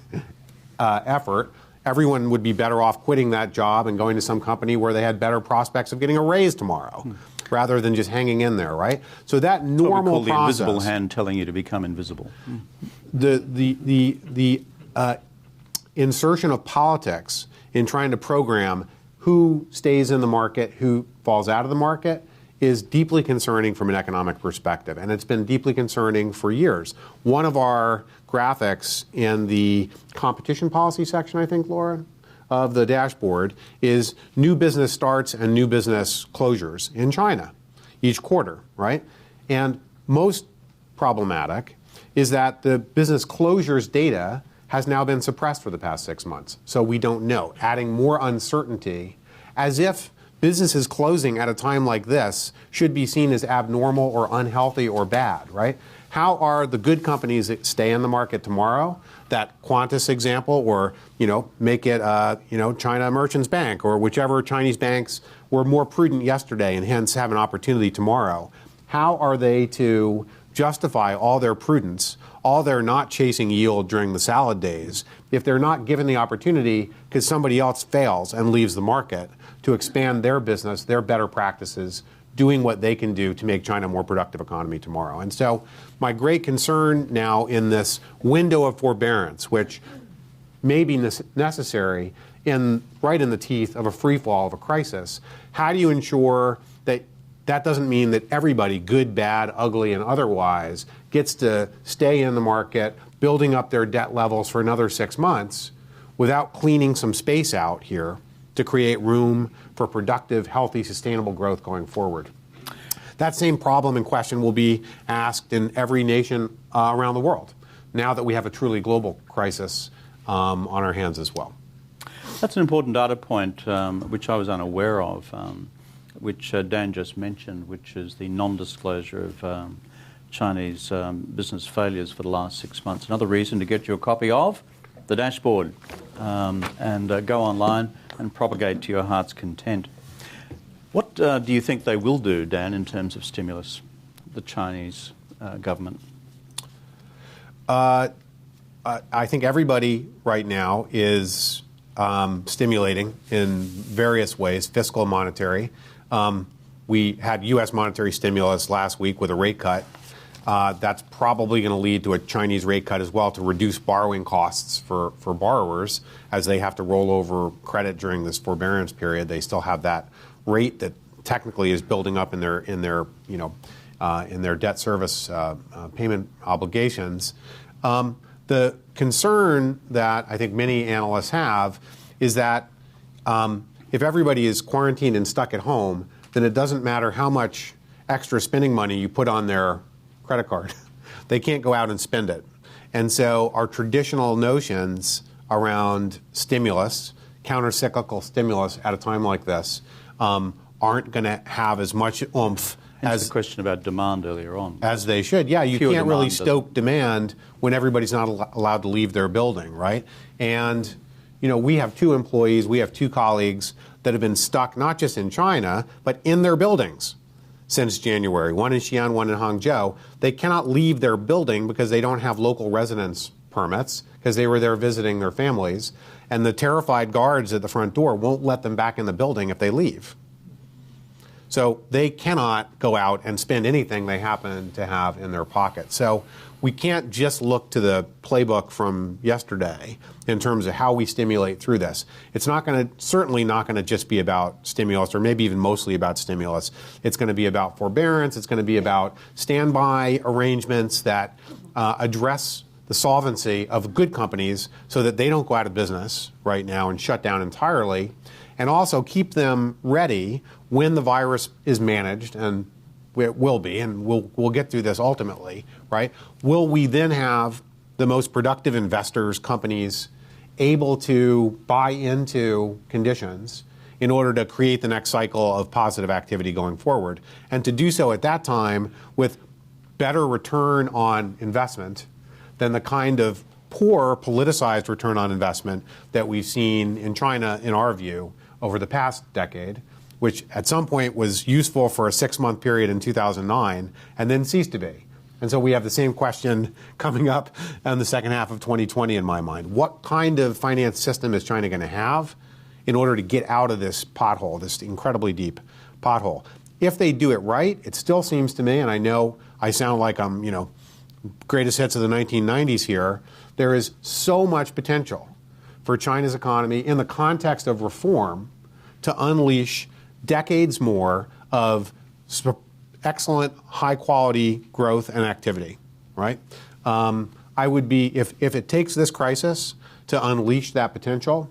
S2: effort. Everyone would be better off quitting that job and going to some company where they had better prospects of getting a raise tomorrow, rather than just hanging in there, right? So that normal
S1: process, the invisible hand telling you to become invisible.
S2: The insertion of politics in trying to program who stays in the market, who falls out of the market, is deeply concerning from an economic perspective, and it's been deeply concerning for years. One of our graphics in the competition policy section, I think, Laura, of the dashboard is new business starts and new business closures in China each quarter, right? And most problematic is that the business closures data has now been suppressed for the past 6 months. So we don't know, adding more uncertainty, as if businesses closing at a time like this should be seen as abnormal or unhealthy or bad, right? How are the good companies that stay in the market tomorrow, that Qantas example, or make it China Merchants Bank, or whichever Chinese banks were more prudent yesterday and hence have an opportunity tomorrow? How are they to justify all their prudence, all their not chasing yield during the salad days, if they're not given the opportunity because somebody else fails and leaves the market to expand their business, their better practices, doing what they can do to make China a more productive economy tomorrow? And so my great concern now in this window of forbearance, which may be necessary right in the teeth of a free fall of a crisis, how do you ensure that that doesn't mean that everybody, good, bad, ugly, and otherwise, gets to stay in the market, building up their debt levels for another 6 months without cleaning some space out here to create room for productive, healthy, sustainable growth going forward. That same problem and question will be asked in every nation around the world now that we have a truly global crisis on our hands as well.
S1: That's an important data point which I was unaware of, which Dan just mentioned, which is the non-disclosure of Chinese business failures for the last 6 months. Another reason to get you a copy of the dashboard and go online and propagate to your heart's content. What do you think they will do, Dan, in terms of stimulus, the Chinese government?
S2: I think everybody right now is stimulating in various ways, fiscal and monetary. We had U.S. monetary stimulus last week with a rate cut. That's probably going to lead to a Chinese rate cut as well to reduce borrowing costs for borrowers as they have to roll over credit during this forbearance period. They still have that rate that technically is building up in their debt service payment obligations. The concern that I think many analysts have is that if everybody is quarantined and stuck at home, then it doesn't matter how much extra spending money you put on their credit card. They can't go out and spend it. And so our traditional notions around stimulus, counter-cyclical stimulus at a time like this, aren't going to have as much oomph as
S1: the question about demand earlier on.
S2: As they should. Yeah, you can't really stoke demand when everybody's not allowed to leave their building, right? And, we have 2 employees, we have 2 colleagues that have been stuck not just in China, but in their buildings since January. One in Xi'an, one in Hangzhou. They cannot leave their building because they don't have local residence permits because they were there visiting their families. And the terrified guards at the front door won't let them back in the building if they leave. So they cannot go out and spend anything they happen to have in their pocket. So we can't just look to the playbook from yesterday in terms of how we stimulate through this. It's certainly not going to just be about stimulus, or maybe even mostly about stimulus. It's going to be about forbearance. It's going to be about standby arrangements that address the solvency of good companies so that they don't go out of business right now and shut down entirely, and also keep them ready when the virus is managed, and it will be, and we'll get through this ultimately, right? Will we then have the most productive investors, companies, able to buy into conditions in order to create the next cycle of positive activity going forward, and to do so at that time with better return on investment than the kind of poor politicized return on investment that we've seen in China, in our view, over the past decade, which at some point was useful for a 6-month period in 2009 and then ceased to be. And so we have the same question coming up in the second half of 2020 in my mind. What kind of finance system is China going to have in order to get out of this pothole, this incredibly deep pothole? If they do it right, it still seems to me, and I know I sound like I'm, greatest hits of the 1990s here, there is so much potential for China's economy in the context of reform to unleash decades more of excellent, high-quality growth and activity, right? I would be, if it takes this crisis to unleash that potential,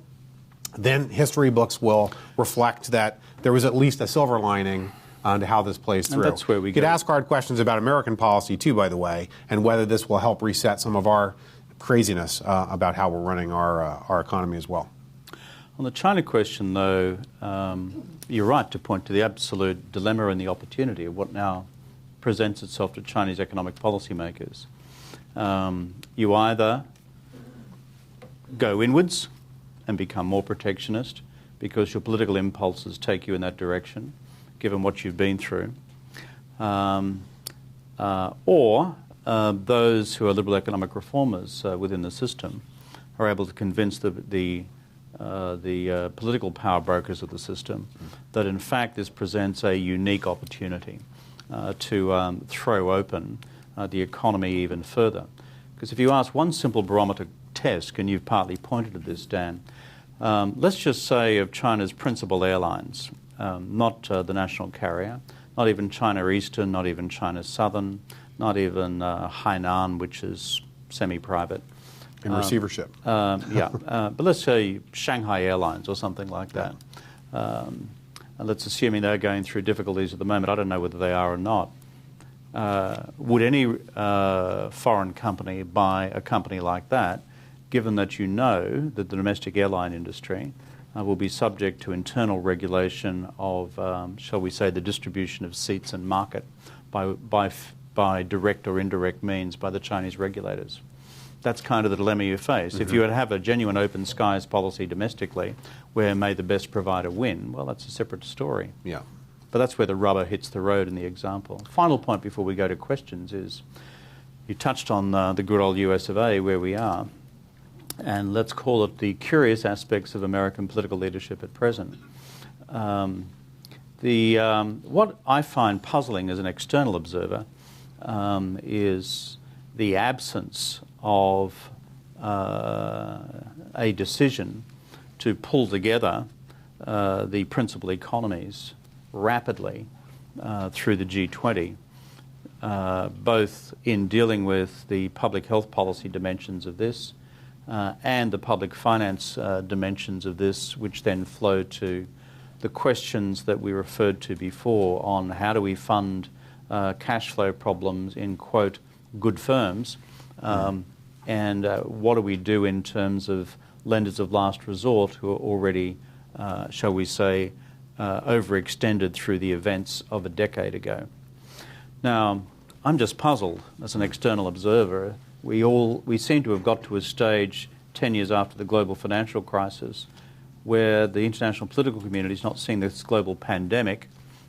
S2: then history books will reflect that there was at least a silver lining to how this plays through.
S1: And that's where we
S2: could ask hard questions about American policy, too, by the way, and whether this will help reset some of our craziness about how we're running our economy as well.
S1: On the China question, though, you're right to point to the absolute dilemma and the opportunity of what now presents itself to Chinese economic policymakers. You either go inwards and become more protectionist because your political impulses take you in that direction, given what you've been through, or those who are liberal economic reformers within the system are able to convince the political power brokers of the system that in fact this presents a unique opportunity to throw open the economy even further. Because if you ask one simple barometer test, and you've partly pointed to this, Dan, let's just say of China's principal airlines, not the national carrier, not even China Eastern, not even China Southern, not even Hainan, which is semi-private.
S2: In receivership.
S1: But let's say Shanghai Airlines or something like that. And let's assuming they're going through difficulties at the moment. I don't know whether they are or not. Would any foreign company buy a company like that, given that you know that the domestic airline industry will be subject to internal regulation of, shall we say, the distribution of seats and market by direct or indirect means by the Chinese regulators? That's kind of the dilemma you face. If you would have a genuine open skies policy domestically where may the best provider win, well, that's a separate story.
S2: Yeah.
S1: But that's where the rubber hits the road in the example. Final point before we go to questions is you touched on the good old US of A, where we are, and let's call it the curious aspects of American political leadership at present. What I find puzzling as an external observer is the absence of a decision to pull together the principal economies rapidly through the G20, both in dealing with the public health policy dimensions of this and the public finance dimensions of this, which then flow to the questions that we referred to before on how do we fund cash flow problems in, quote, good firms, and what do we do in terms of lenders of last resort who are already, shall we say, overextended through the events of a decade ago. Now, I'm just puzzled as an external observer. We seem to have got to a stage 10 years after the global financial crisis where the international political community is not seeing this global pandemic,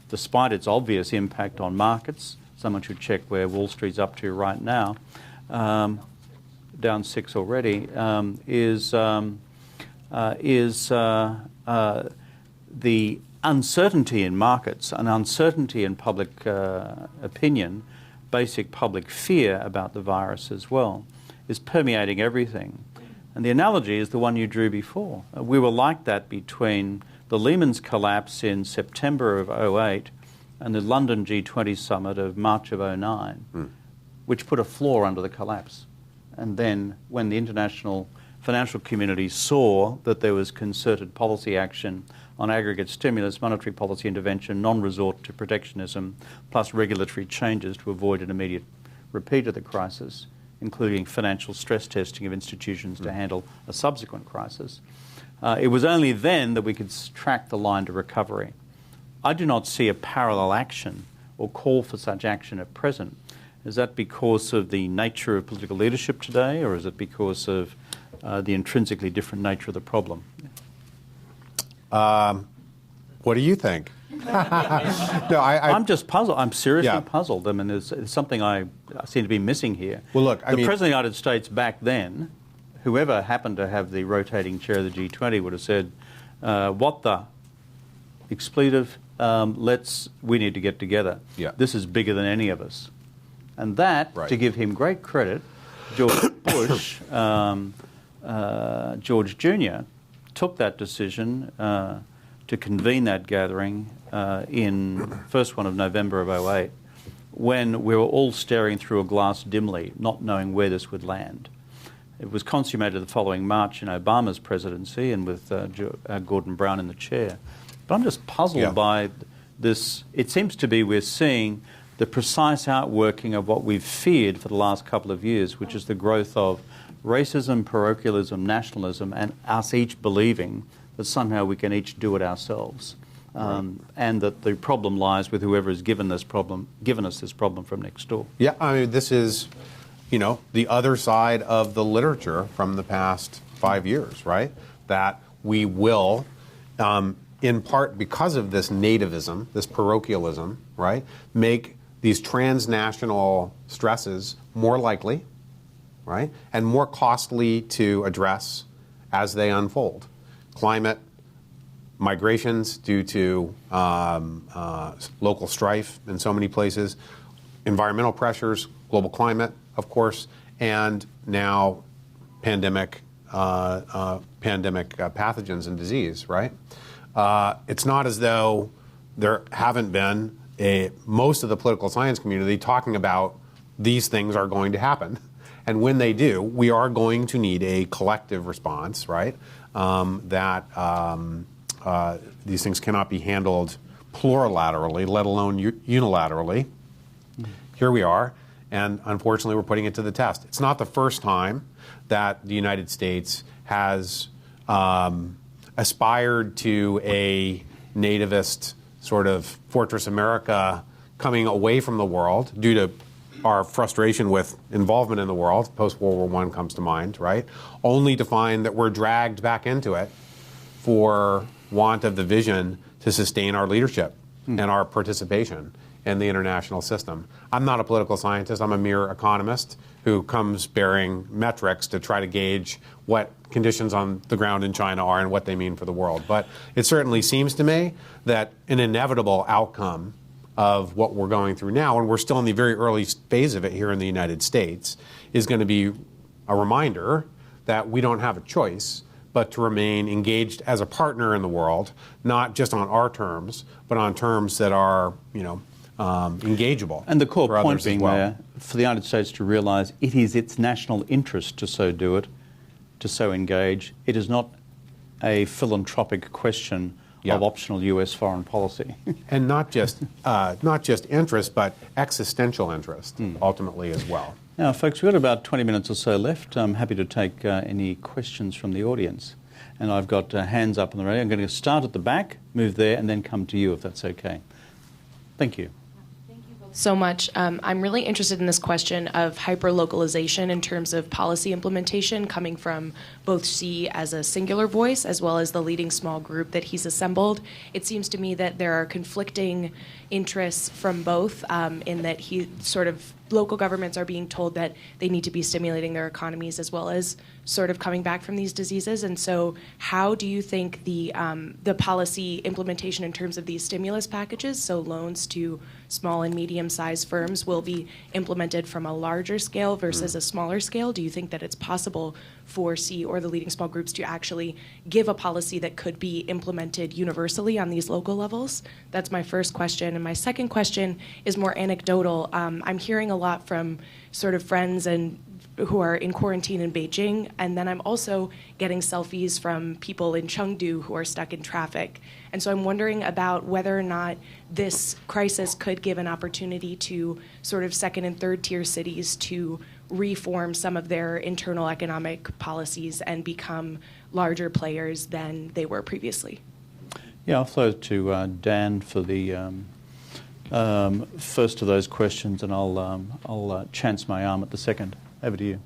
S1: despite its obvious impact on markets. Someone should check where Wall Street's up to right now, down 6 already, is the uncertainty in markets and uncertainty in public opinion, basic public fear about the virus as well, is permeating everything. And the analogy is the one you drew before. We were like that between the Lehman's collapse in September of 2008 and the London G20 summit of March of 2009, which put a floor under the collapse. And then when the international financial community saw that there was concerted policy action on aggregate stimulus, monetary policy intervention, non-resort to protectionism, plus regulatory changes to avoid an immediate repeat of the crisis, including financial stress testing of institutions to handle a subsequent crisis. It was only then that we could track the line to recovery. I do not see a parallel action or call for such action at present. Is that because of the nature of political leadership today, or is it because of the intrinsically different nature of the problem?
S2: What do you think? No,
S1: I'm just puzzled. I'm seriously puzzled. I mean, there's something I seem to be missing here.
S2: Well, look,
S1: the President of the United States back then, whoever happened to have the rotating chair of the G20 would have said, what the expletive, we need to get together.
S2: Yeah.
S1: This is bigger than any of us. And that, to give him great credit, George Bush, George Jr., took that decision to convene that gathering in first one of November of 2008, when we were all staring through a glass dimly, not knowing where this would land. It was consummated the following March in Obama's presidency and with Gordon Brown in the chair. But I'm just puzzled by this. It seems to be we're seeing the precise outworking of what we've feared for the last couple of years, which is the growth of racism, parochialism, nationalism, and us each believing that somehow we can each do it ourselves, and that the problem lies with whoever has given us this problem from next door.
S2: Yeah, I mean, this is, the other side of the literature from the past 5 years, right? That we will, in part because of this nativism, this parochialism, right, make these transnational stresses more likely, right, and more costly to address as they unfold. Climate, migrations due to local strife in so many places, environmental pressures, global climate, of course, and now pandemic pathogens and disease, right? It's not as though there haven't been most of the political science community talking about these things are going to happen. And when they do, we are going to need a collective response, right? These things cannot be handled plurilaterally, let alone unilaterally. Here we are, and unfortunately we're putting it to the test. It's not the first time that the United States has aspired to a nativist sort of Fortress America coming away from the world due to our frustration with involvement in the world. Post-World War I comes to mind, right? Only to find that we're dragged back into it for want of the vision to sustain our leadership and our participation in the international system. I'm not a political scientist. I'm a mere economist who comes bearing metrics to try to gauge what conditions on the ground in China are and what they mean for the world. But it certainly seems to me that an inevitable outcome of what we're going through now, and we're still in the very early phase of it here in the United States, is going to be a reminder that we don't have a choice but to remain engaged as a partner in the world, not just on our terms, but on terms that are, engageable.
S1: And the core point being
S2: well.
S1: there, for the United States to realise it is its national interest to so do it, to so engage. It is not a philanthropic question of optional US foreign policy.
S2: And not just interest, but existential interest, ultimately as well.
S1: Now, folks, we've got about 20 minutes or so left. I'm happy to take any questions from the audience. And I've got hands up on the radio. I'm going to start at the back, move there, and then come to you, if that's okay. Thank you.
S3: So much. I'm really interested in this question of hyper-localization in terms of policy implementation coming from both Xi as a singular voice as well as the leading small group that he's assembled. It seems to me that there are conflicting interests from both in that local governments are being told that they need to be stimulating their economies as well as sort of coming back from these diseases. And so how do you think the policy implementation in terms of these stimulus packages, so loans to small and medium-sized firms, will be implemented from a larger scale versus a smaller scale? Do you think that it's possible for Xi or the leading small groups to actually give a policy that could be implemented universally on these local levels? That's my first question. And my second question is more anecdotal. I'm hearing a lot from sort of friends and who are in quarantine in Beijing, and then I'm also getting selfies from people in Chengdu who are stuck in traffic. And so I'm wondering about whether or not this crisis could give an opportunity to sort of second and third tier cities to reform some of their internal economic policies and become larger players than they were previously.
S1: Yeah, I'll throw it to Dan for the first of those questions, and I'll chance my arm at the second. Over to you.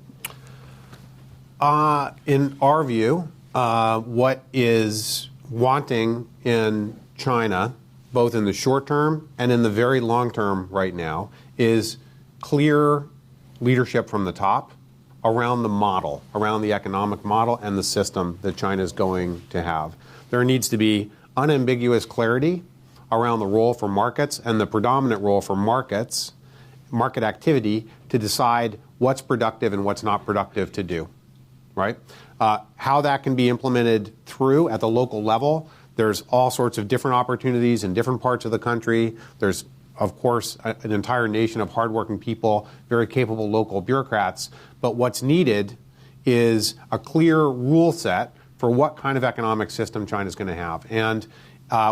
S2: In our view, what is wanting in China, both in the short term and in the very long term right now, is clear leadership from the top around the model, around the economic model and the system that China is going to have. There needs to be unambiguous clarity around the role for markets and the predominant role for market activity to decide what's productive and what's not productive to do, right? How that can be implemented through at the local level, there's all sorts of different opportunities in different parts of the country. There's, of course, an entire nation of hardworking people, very capable local bureaucrats. But what's needed is a clear rule set for what kind of economic system China's going to have. And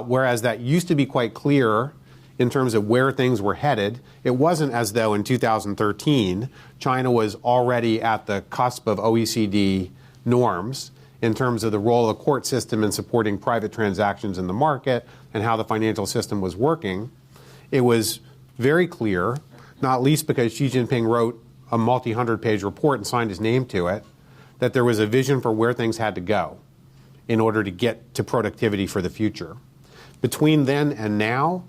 S2: whereas that used to be quite clear in terms of where things were headed, it wasn't as though in 2013 China was already at the cusp of OECD norms in terms of the role of the court system in supporting private transactions in the market and how the financial system was working. It was very clear, not least because Xi Jinping wrote a multi-hundred-page report and signed his name to it, that there was a vision for where things had to go in order to get to productivity for the future. Between then and now,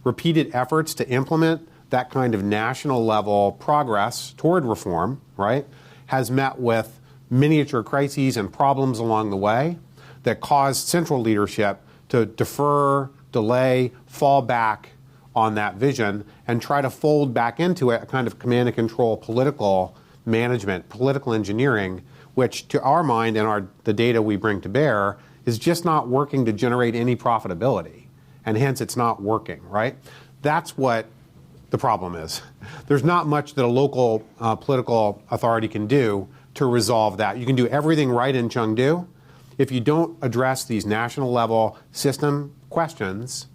S2: repeated efforts to implement that kind of national level progress toward reform, right, has met with miniature crises and problems along the way that caused central leadership to defer, delay, fall back on that vision and try to fold back into it a kind of command and control political management, political engineering, which to our mind and the data we bring to bear is just not working to generate any profitability. And hence it's not working, right? That's what the problem is. There's not much that a local political authority can do to resolve that. You can do everything right in Chengdu. If you don't address these national level system questions,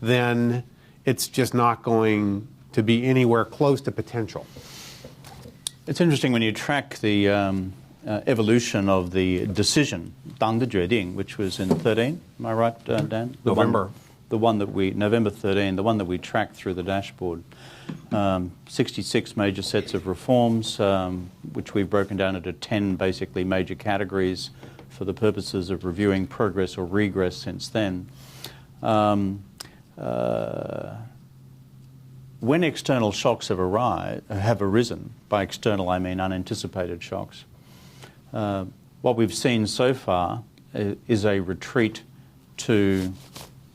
S2: then it's just not going to be anywhere close to potential.
S1: It's interesting when you track the evolution of the decision, 党的决定, which was in 13, am I right, Dan?
S2: November
S1: 13, the one that we tracked through the dashboard. 66 major sets of reforms, which we've broken down into 10 basically major categories for the purposes of reviewing progress or regress since then. When external shocks have arisen, by external I mean unanticipated shocks, what we've seen so far is a retreat to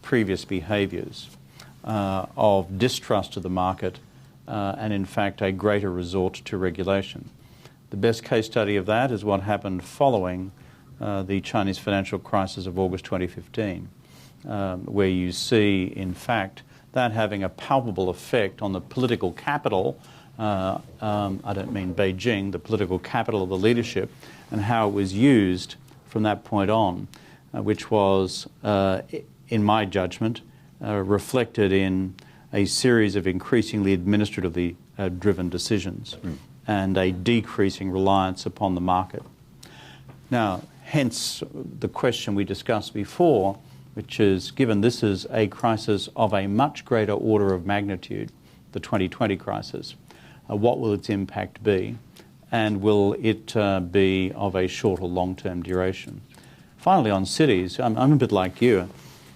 S1: previous behaviours of distrust of the market and in fact a greater resort to regulation. The best case study of that is what happened following the Chinese financial crisis of August 2015, where you see in fact that having a palpable effect on the political capital, I don't mean Beijing, the political capital of the leadership, and how it was used from that point on, which was, in my judgment, reflected in a series of increasingly administratively driven decisions and a decreasing reliance upon the market. Now, hence the question we discussed before, which is, given this is a crisis of a much greater order of magnitude, the 2020 crisis, what will its impact be? And will it be of a short or long-term duration? Finally, on cities, I'm a bit like you.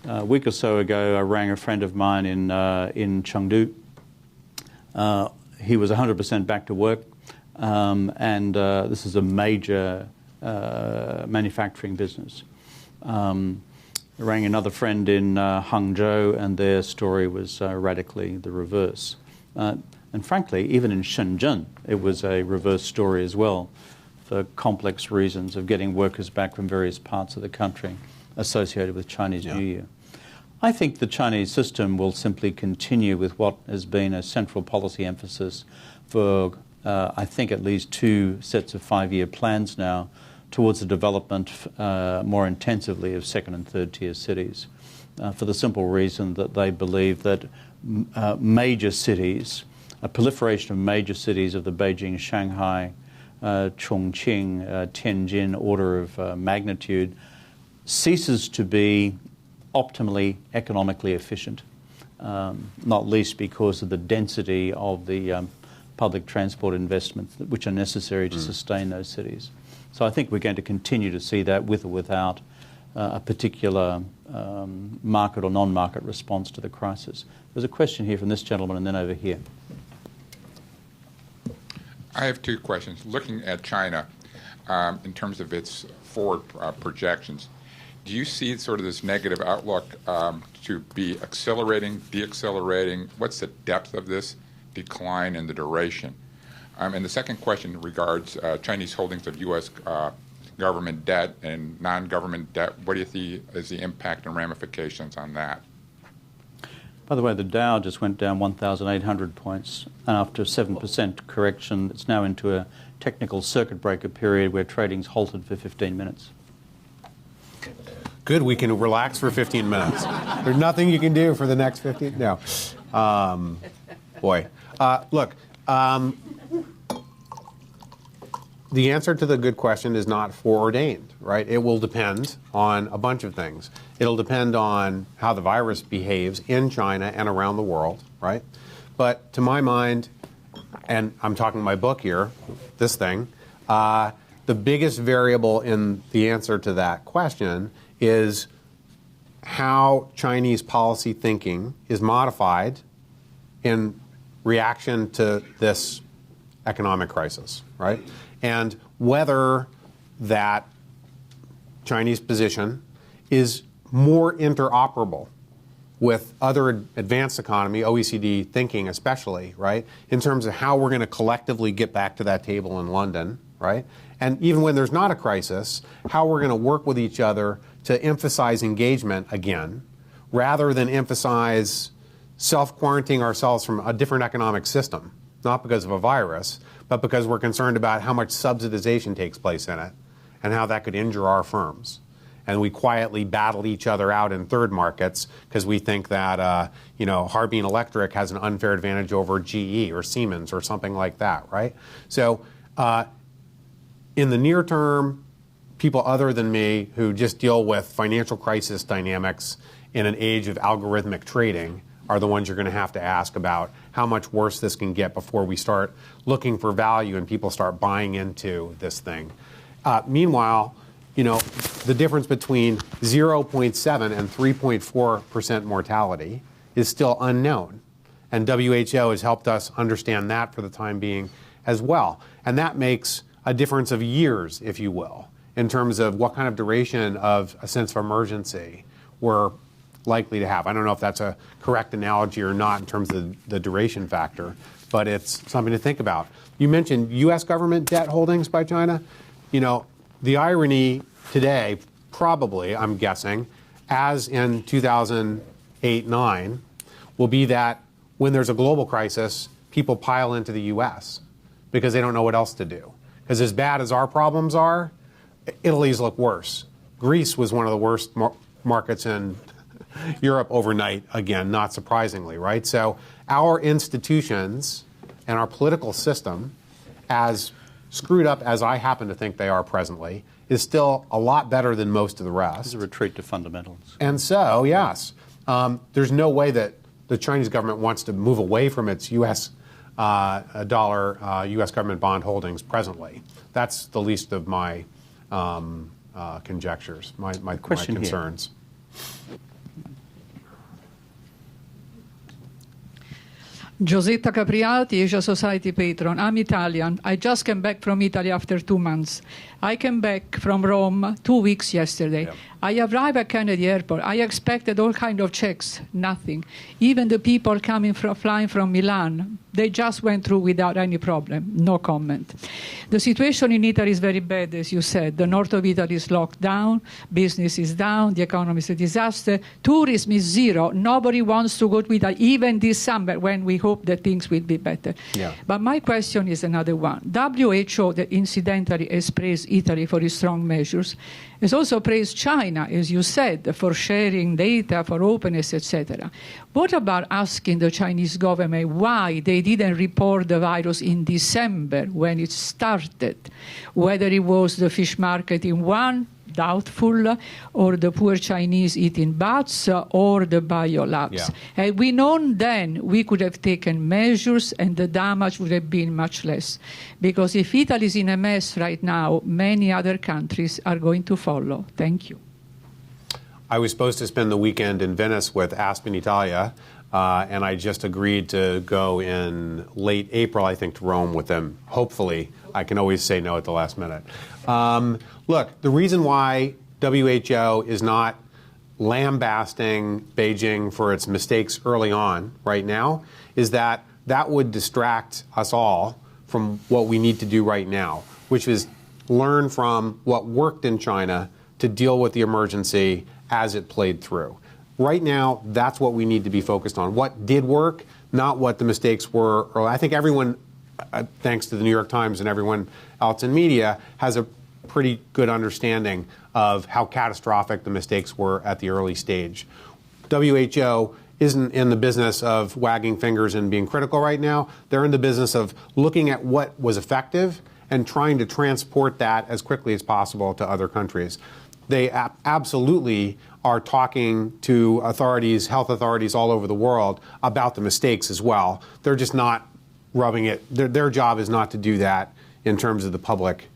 S1: A week or so ago, I rang a friend of mine in Chengdu. He was 100% back to work, and this is a major manufacturing business. I rang another friend in Hangzhou, and their story was radically the reverse. And frankly, even in Shenzhen, it was a reverse story as well, for complex reasons of getting workers back from various parts of the country associated with Chinese New Year. I think the Chinese system will simply continue with what has been a central policy emphasis for, I think, at least 2 sets of 5-year plans now towards the development more intensively of second and third tier cities, for the simple reason that they believe that major cities, a proliferation of major cities of the Beijing, Shanghai, Chongqing, Tianjin order of magnitude, ceases to be optimally economically efficient, not least because of the density of the public transport investments which are necessary to sustain those cities. So I think we're going to continue to see that with or without a particular market or non-market response to the crisis. There's a question here from this gentleman and then over here.
S4: I have 2 questions. Looking at China in terms of its forward projections, do you see sort of this negative outlook to be accelerating, deaccelerating? What's the depth of this decline and the duration? And the second question regards Chinese holdings of U.S. Government debt and non-government debt. What do you see as the impact and ramifications on that?
S1: By the way, the Dow just went down 1,800 points, and after a 7% correction, it's now into a technical circuit breaker period where trading's halted for 15 minutes.
S2: Good, we can relax for 15 minutes. There's nothing you can do for the next 15? No. Look, the answer to the good question is not foreordained, right? It will depend on a bunch of things. It'll depend on how the virus behaves in China and around the world, right? But to my mind, and I'm talking my book here, this thing, the biggest variable in the answer to that question is how Chinese policy thinking is modified in reaction to this economic crisis, right? And whether that Chinese position is more interoperable with other advanced economy, OECD thinking especially, right, in terms of how we're going to collectively get back to that table in London, right? And even when there's not a crisis, how we're going to work with each other to emphasize engagement again, rather than emphasize self-quarantining ourselves from a different economic system, not because of a virus, but because we're concerned about how much subsidization takes place in it and how that could injure our firms. And we quietly battle each other out in third markets because we think that, Harbin Electric has an unfair advantage over GE or Siemens or something like that, right? So in the near term, people other than me who just deal with financial crisis dynamics in an age of algorithmic trading are the ones you're going to have to ask about how much worse this can get before we start looking for value and people start buying into this thing. Meanwhile, the difference between 0.7 and 3.4% mortality is still unknown. And WHO has helped us understand that for the time being as well. And that makes a difference of years, if you will, in terms of what kind of duration of a sense of emergency we're likely to have. I don't know if that's a correct analogy or not in terms of the duration factor, but it's something to think about. You mentioned U.S. government debt holdings by China. The irony today, probably, I'm guessing, as in 2008-9, will be that when there's a global crisis, people pile into the U.S. because they don't know what else to do. Because as bad as our problems are, Italy's look worse. Greece was one of the worst markets in Europe overnight, again, not surprisingly, right? So our institutions and our political system, as screwed up as I happen to think they are presently, is still a lot better than most of the rest.
S1: It's a retreat to fundamentals.
S2: And so, yes, there's no way that the Chinese government wants to move away from its U.S. U.S. government bond holdings presently. That's the least of my conjectures, my concerns.
S1: Here.
S5: Giosetta Capriati, Asia Society patron. I'm Italian. I just came back from Italy after 2 months. I came back from Rome 2 weeks yesterday.
S2: Yep.
S5: I arrived at Kennedy Airport. I expected all kind of checks. Nothing. Even the people flying from Milan, they just went through without any problem. No comment. The situation in Italy is very bad, as you said. The north of Italy is locked down. Business is down. The economy is a disaster. Tourism is zero. Nobody wants to go to Italy, even this summer, when we hope that things will be better.
S2: Yeah.
S5: But my question is another one. WHO, that incidentally has praised Italy for its strong measures, has also praised China, as you said, for sharing data, for openness, etc. What about asking the Chinese government why they didn't report the virus in December when it started? Whether it was the fish market in Wuhan, doubtful, or the poor Chinese eating bats, or the biolabs.
S2: Yeah.
S5: Had we known then, we could have taken measures and the damage would have been much less. Because if Italy is in a mess right now, many other countries are going to follow. Thank you.
S2: I was supposed to spend the weekend in Venice with Aspen Italia, and I just agreed to go in late April, I think, to Rome with them. Hopefully. I can always say no at the last minute. Look, the reason why WHO is not lambasting Beijing for its mistakes early on right now is that that would distract us all from what we need to do right now, which is learn from what worked in China to deal with the emergency as it played through. Right now, that's what we need to be focused on. What did work, not what the mistakes were. I think everyone, thanks to the New York Times and everyone else in media, has a pretty good understanding of how catastrophic the mistakes were at the early stage. WHO isn't in the business of wagging fingers and being critical right now. They're in the business of looking at what was effective and trying to transport that as quickly as possible to other countries. They absolutely are talking to authorities, health authorities all over the world about the mistakes as well. They're just not rubbing it. Their job is not to do that in terms of the public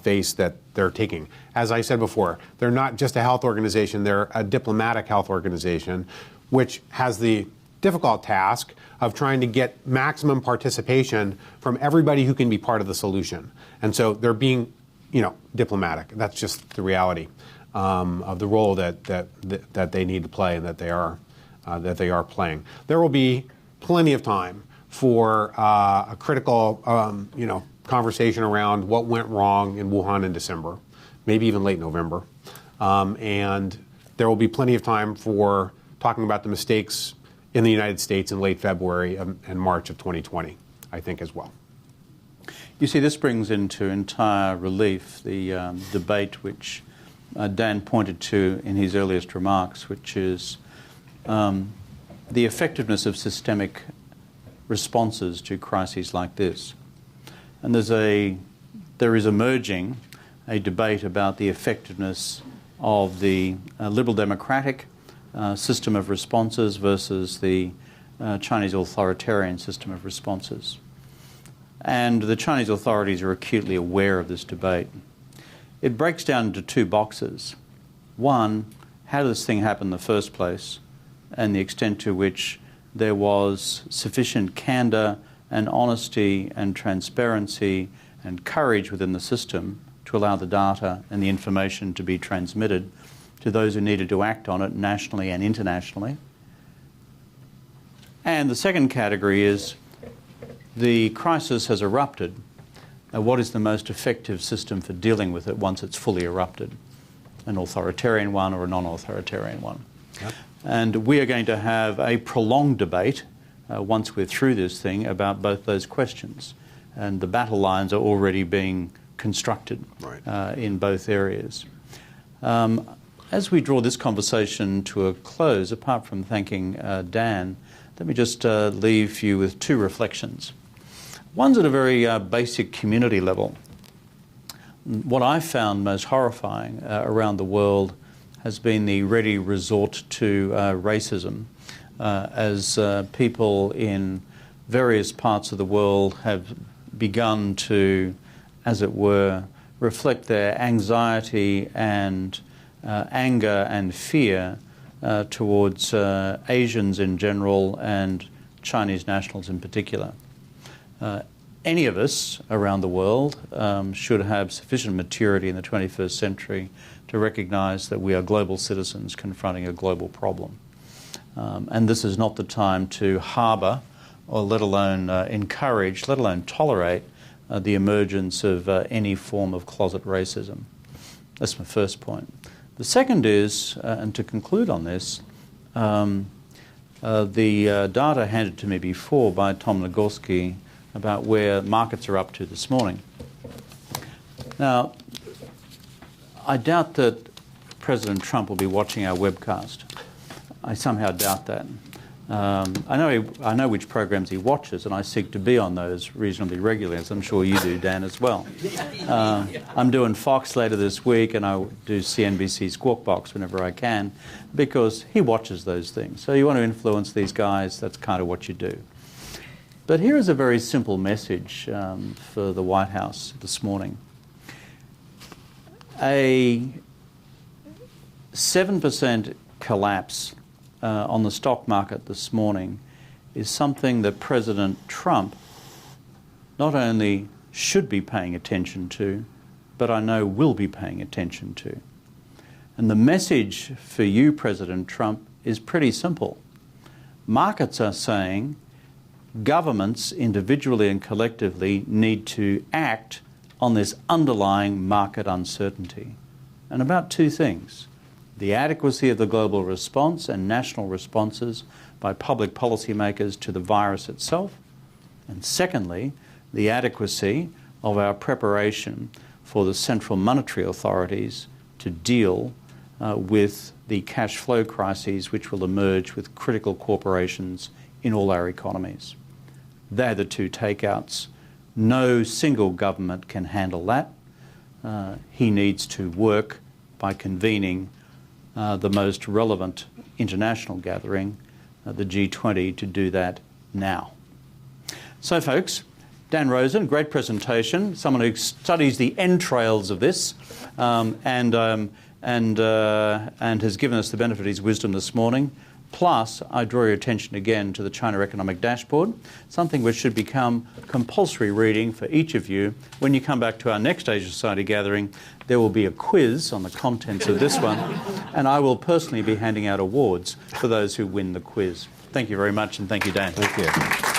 S2: face that they're taking. As I said before, they're not just a health organization, they're a diplomatic health organization, which has the difficult task of trying to get maximum participation from everybody who can be part of the solution. And so they're being, diplomatic. That's just the reality of the role that they need to play and that they are playing. There will be plenty of time for a critical, conversation around what went wrong in Wuhan in December, maybe even late November, and there will be plenty of time for talking about the mistakes in the United States in late February and March of 2020, I think, as well.
S1: You see, this brings into entire relief the debate which Dan pointed to in his earliest remarks, which is the effectiveness of systemic responses to crises like this. And there is emerging a debate about the effectiveness of the liberal democratic system of responses versus the Chinese authoritarian system of responses. And the Chinese authorities are acutely aware of this debate. It breaks down into two boxes. One, how did this thing happen in the first place, and the extent to which there was sufficient candor and honesty and transparency and courage within the system to allow the data and the information to be transmitted to those who needed to act on it nationally and internationally. And the second category is the crisis has erupted. What is the most effective system for dealing with it once it's fully erupted? An authoritarian one or a non-authoritarian one? Yep. And we are going to have a prolonged debate once we're through this thing about both those questions. And the battle lines are already being constructed in both areas. As we draw this conversation to a close, apart from thanking Dan, let me just leave you with two reflections. One's at a very basic community level. What I found most horrifying around the world has been the ready resort to racism as people in various parts of the world have begun to, as it were, reflect their anxiety and anger and fear towards Asians in general and Chinese nationals in particular. Any of us around the world should have sufficient maturity in the 21st century to recognise that we are global citizens confronting a global problem. And this is not the time to harbour or let alone encourage, let alone tolerate the emergence of any form of closet racism. That's my first point. The second is, and to conclude on this, the data handed to me before by Tom Nagorski about where markets are up to this morning. Now, I doubt that President Trump will be watching our webcast. I somehow doubt that. I know which programs he watches, and I seek to be on those reasonably regularly, as I'm sure you do, Dan, as well. I'm doing Fox later this week, and I do CNBC Squawk Box whenever I can, because he watches those things. So you want to influence these guys, that's kind of what you do. But here is a very simple message for the White House this morning. A 7% collapse on the stock market this morning is something that President Trump not only should be paying attention to, but I know will be paying attention to. And the message for you, President Trump, is pretty simple. Markets are saying governments, individually and collectively, need to act on this underlying market uncertainty. And about two things: the adequacy of the global response and national responses by public policymakers to the virus itself, and secondly, the adequacy of our preparation for the central monetary authorities to deal with the cash flow crises which will emerge with critical corporations in all our economies. They're the two takeouts. No single government can handle that. He needs to work by convening the most relevant international gathering, the G20, to do that now. So, folks, Dan Rosen, great presentation, someone who studies the entrails of this and has given us the benefit of his wisdom this morning. Plus, I draw your attention again to the China Economic Dashboard, something which should become compulsory reading for each of you. When you come back to our next Asia Society gathering, there will be a quiz on the contents of this one, and I will personally be handing out awards for those who win the quiz. Thank you very much, and thank you, Dan.
S2: Thank you.